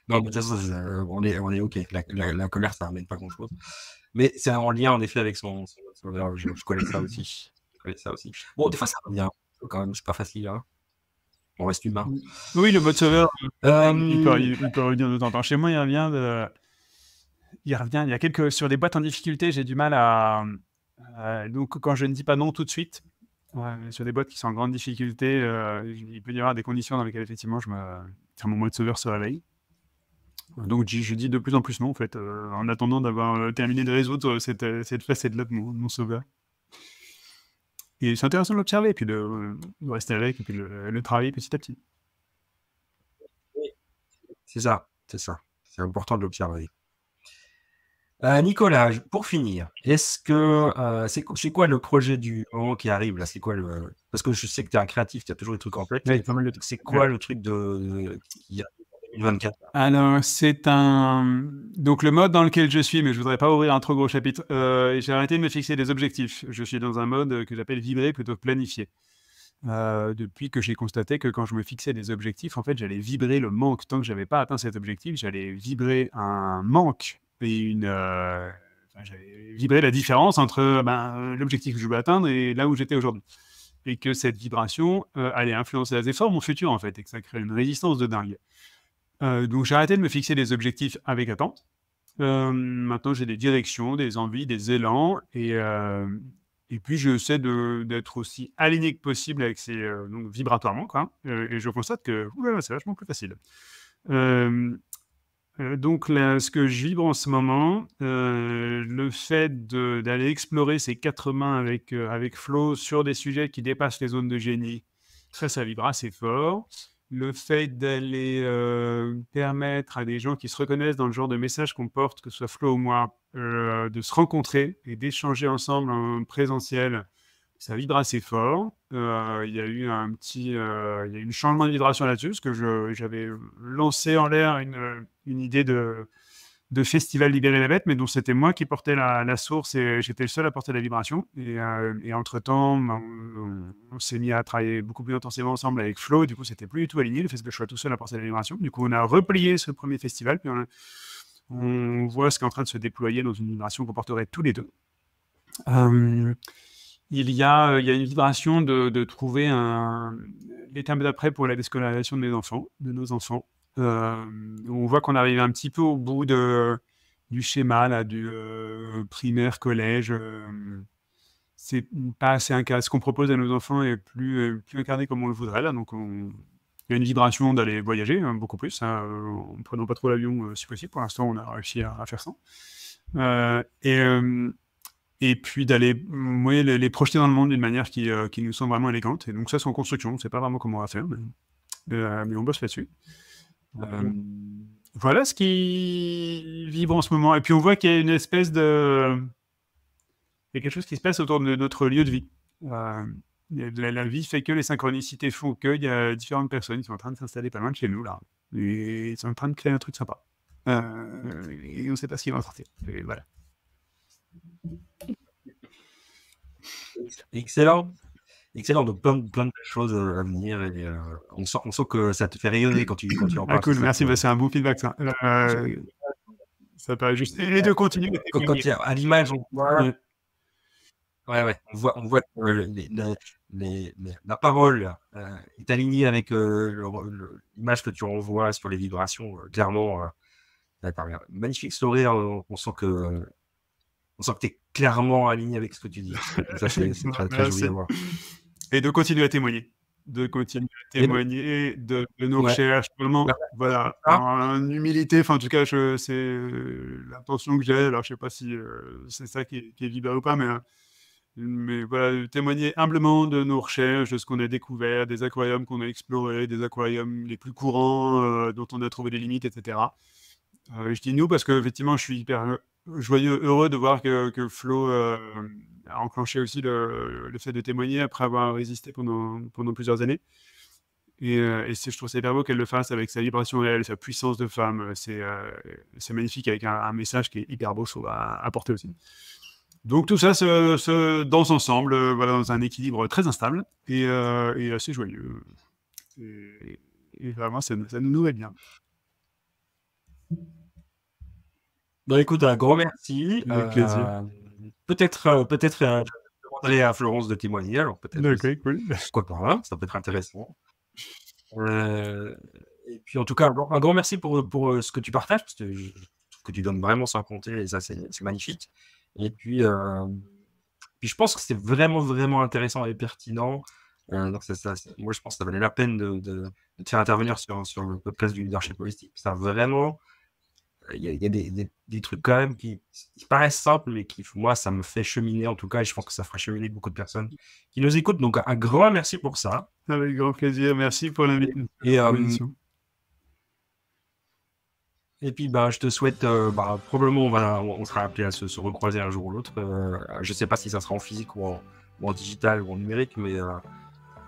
Non, mais on est ok. La colère, ça ramène pas grand-chose. Mais c'est en lien, en effet, avec son mode sauveur. Je connais ça aussi. Bon, des fois, ça revient. Quand même, c'est pas facile, hein. On reste humain. Oui, le mode sauveur, il peut revenir de temps en temps. Chez moi, il revient. Il y a sur des boîtes en difficulté, j'ai du mal à. Donc, quand je ne dis pas non tout de suite, sur des boîtes qui sont en grande difficulté, il peut y avoir des conditions dans lesquelles, effectivement, mon mode sauveur se réveille. Donc, je dis de plus en plus non, en fait, en attendant d'avoir terminé de résoudre cette facette-là de mon sauveur. Et c'est intéressant de l'observer, et puis de rester avec, et puis le travailler petit à petit. C'est ça. C'est important de l'observer. Nicolas, pour finir, est-ce que c'est quoi le projet du moment qui arrive là? C'est quoi parce que je sais que tu es un créatif, tu as toujours des trucs en tête. Ouais, pas mal de trucs. C'est quoi le truc qui arrive en 2024? Alors, donc le mode dans lequel je suis, mais je voudrais pas ouvrir un trop gros chapitre. J'ai arrêté de me fixer des objectifs. Je suis dans un mode que j'appelle vibrer plutôt que planifier. Depuis que j'ai constaté que quand je me fixais des objectifs, en fait, j'allais vibrer le manque. Tant que j'avais pas atteint cet objectif, j'allais vibrer un manque et j'avais vibré la différence entre l'objectif que je voulais atteindre et là où j'étais aujourd'hui. Et que cette vibration allait influencer assez fort mon futur, en fait, et que ça crée une résistance de dingue. Donc j'ai arrêté de me fixer des objectifs avec attente. Maintenant, j'ai des directions, des envies, des élans, et puis j'essaie d'être aussi aligné que possible avec ces donc vibratoirement, quoi. Et je constate que c'est vachement plus facile. Donc là, ce que je vibre en ce moment, le fait d'aller explorer ces quatre mains avec Flo sur des sujets qui dépassent les zones de génie, ça vibre assez fort. Le fait d'aller permettre à des gens qui se reconnaissent dans le genre de message qu'on porte, que ce soit Flo ou moi, de se rencontrer et d'échanger ensemble en présentiel, ça vibre assez fort. Il y a eu il y a eu un changement de vibration là-dessus, parce que j'avais lancé en l'air une idée de festival Libérer la Bête, mais dont c'était moi qui portais la source et j'étais le seul à porter la vibration. Et entre-temps, on s'est mis à travailler beaucoup plus intensément ensemble avec Flo, et du coup, c'était plus du tout aligné, le fait que je sois tout seul à porter la vibration. Du coup, on a replié ce premier festival, puis on voit ce qui est en train de se déployer dans une vibration qu'on porterait tous les deux. Il y a une vibration de trouver l'étape d'après pour la déscolarisation de nos enfants. On voit qu'on arrive un petit peu au bout du schéma là, du primaire, collège. C'est pas assez incarné. Ce qu'on propose à nos enfants est plus incarné comme on le voudrait. Là. Donc, il y a une vibration d'aller voyager, beaucoup plus, en ne prenant pas trop l'avion si possible. Pour l'instant, on a réussi à faire ça. Et puis d'aller les projeter dans le monde d'une manière qui nous semble vraiment élégante. Et donc ça, c'est en construction. On ne sait pas vraiment comment on va faire, mais on bosse là-dessus. Voilà ce qui vibre en ce moment. Et puis on voit qu'il y a une espèce de... Il y a quelque chose qui se passe autour de notre lieu de vie. La vie fait que les synchronicités font qu'il y a différentes personnes qui sont en train de s'installer pas loin de chez nous, là. Et ils sont en train de créer un truc sympa. Et on ne sait pas ce qui va en sortir. Et voilà. Excellent. Excellent, donc plein de choses à venir et on sent que ça te fait rayonner quand tu en parles. Cool, merci, c'est un bon feedback ça. Ça paraît juste. Et de continuer. Quand il y a à l'image, on voit, on voit que la parole est alignée avec l'image que tu renvoies sur les vibrations. Clairement, t'as un magnifique sourire, on sent que tu es clairement aligné avec ce que tu dis. Ça, c'est très joli à voir. Et de continuer à témoigner. De nos recherches. Vraiment, voilà, en humilité. Enfin, en tout cas, c'est l'intention que j'ai. Alors, je ne sais pas si c'est ça qui est vibré ou pas, mais voilà, témoigner humblement de nos recherches, de ce qu'on a découvert, des aquariums qu'on a explorés, des aquariums les plus courants dont on a trouvé des limites, etc. Je dis nous parce qu'effectivement, je suis hyper joyeux, heureux de voir que Flo a enclenché aussi le fait de témoigner après avoir résisté pendant plusieurs années. Et je trouve ça hyper beau qu'elle le fasse avec sa vibration réelle, sa puissance de femme. C'est magnifique avec un message qui est hyper beau, je trouve, à apporter aussi. Donc tout ça se danse ensemble, voilà, dans un équilibre très instable et assez joyeux. Et vraiment, ça nous nourrit bien. Bon, écoute, un grand merci. Avec plaisir. Peut-être je demanderai à Florence de témoigner, alors peut-être. Ok, cool. Pourquoi pas, ça peut être intéressant. Et puis en tout cas, un grand merci pour ce que tu partages, parce que je trouve que tu donnes vraiment sans compter, et ça c'est magnifique. Et puis je pense que c'est vraiment, vraiment intéressant et pertinent. Donc moi je pense que ça valait la peine de te faire intervenir sur le podcast du leadership holistique. Ça vraiment... Il y a des trucs quand même qui paraissent simples, mais qui, moi, ça me fait cheminer en tout cas, et je pense que ça fera cheminer beaucoup de personnes qui nous écoutent. Donc, un grand merci pour ça. Avec grand plaisir. Merci pour l'invitation. Et puis, je te souhaite, probablement, on sera appelé à se recroiser un jour ou l'autre. Je ne sais pas si ça sera en physique ou en digital ou en numérique, mais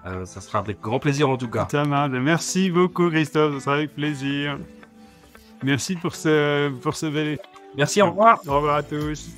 ça sera avec grand plaisir en tout cas. Merci beaucoup, Christophe. Ça sera avec plaisir. Merci pour ce bel... Merci, au revoir. Au revoir à tous.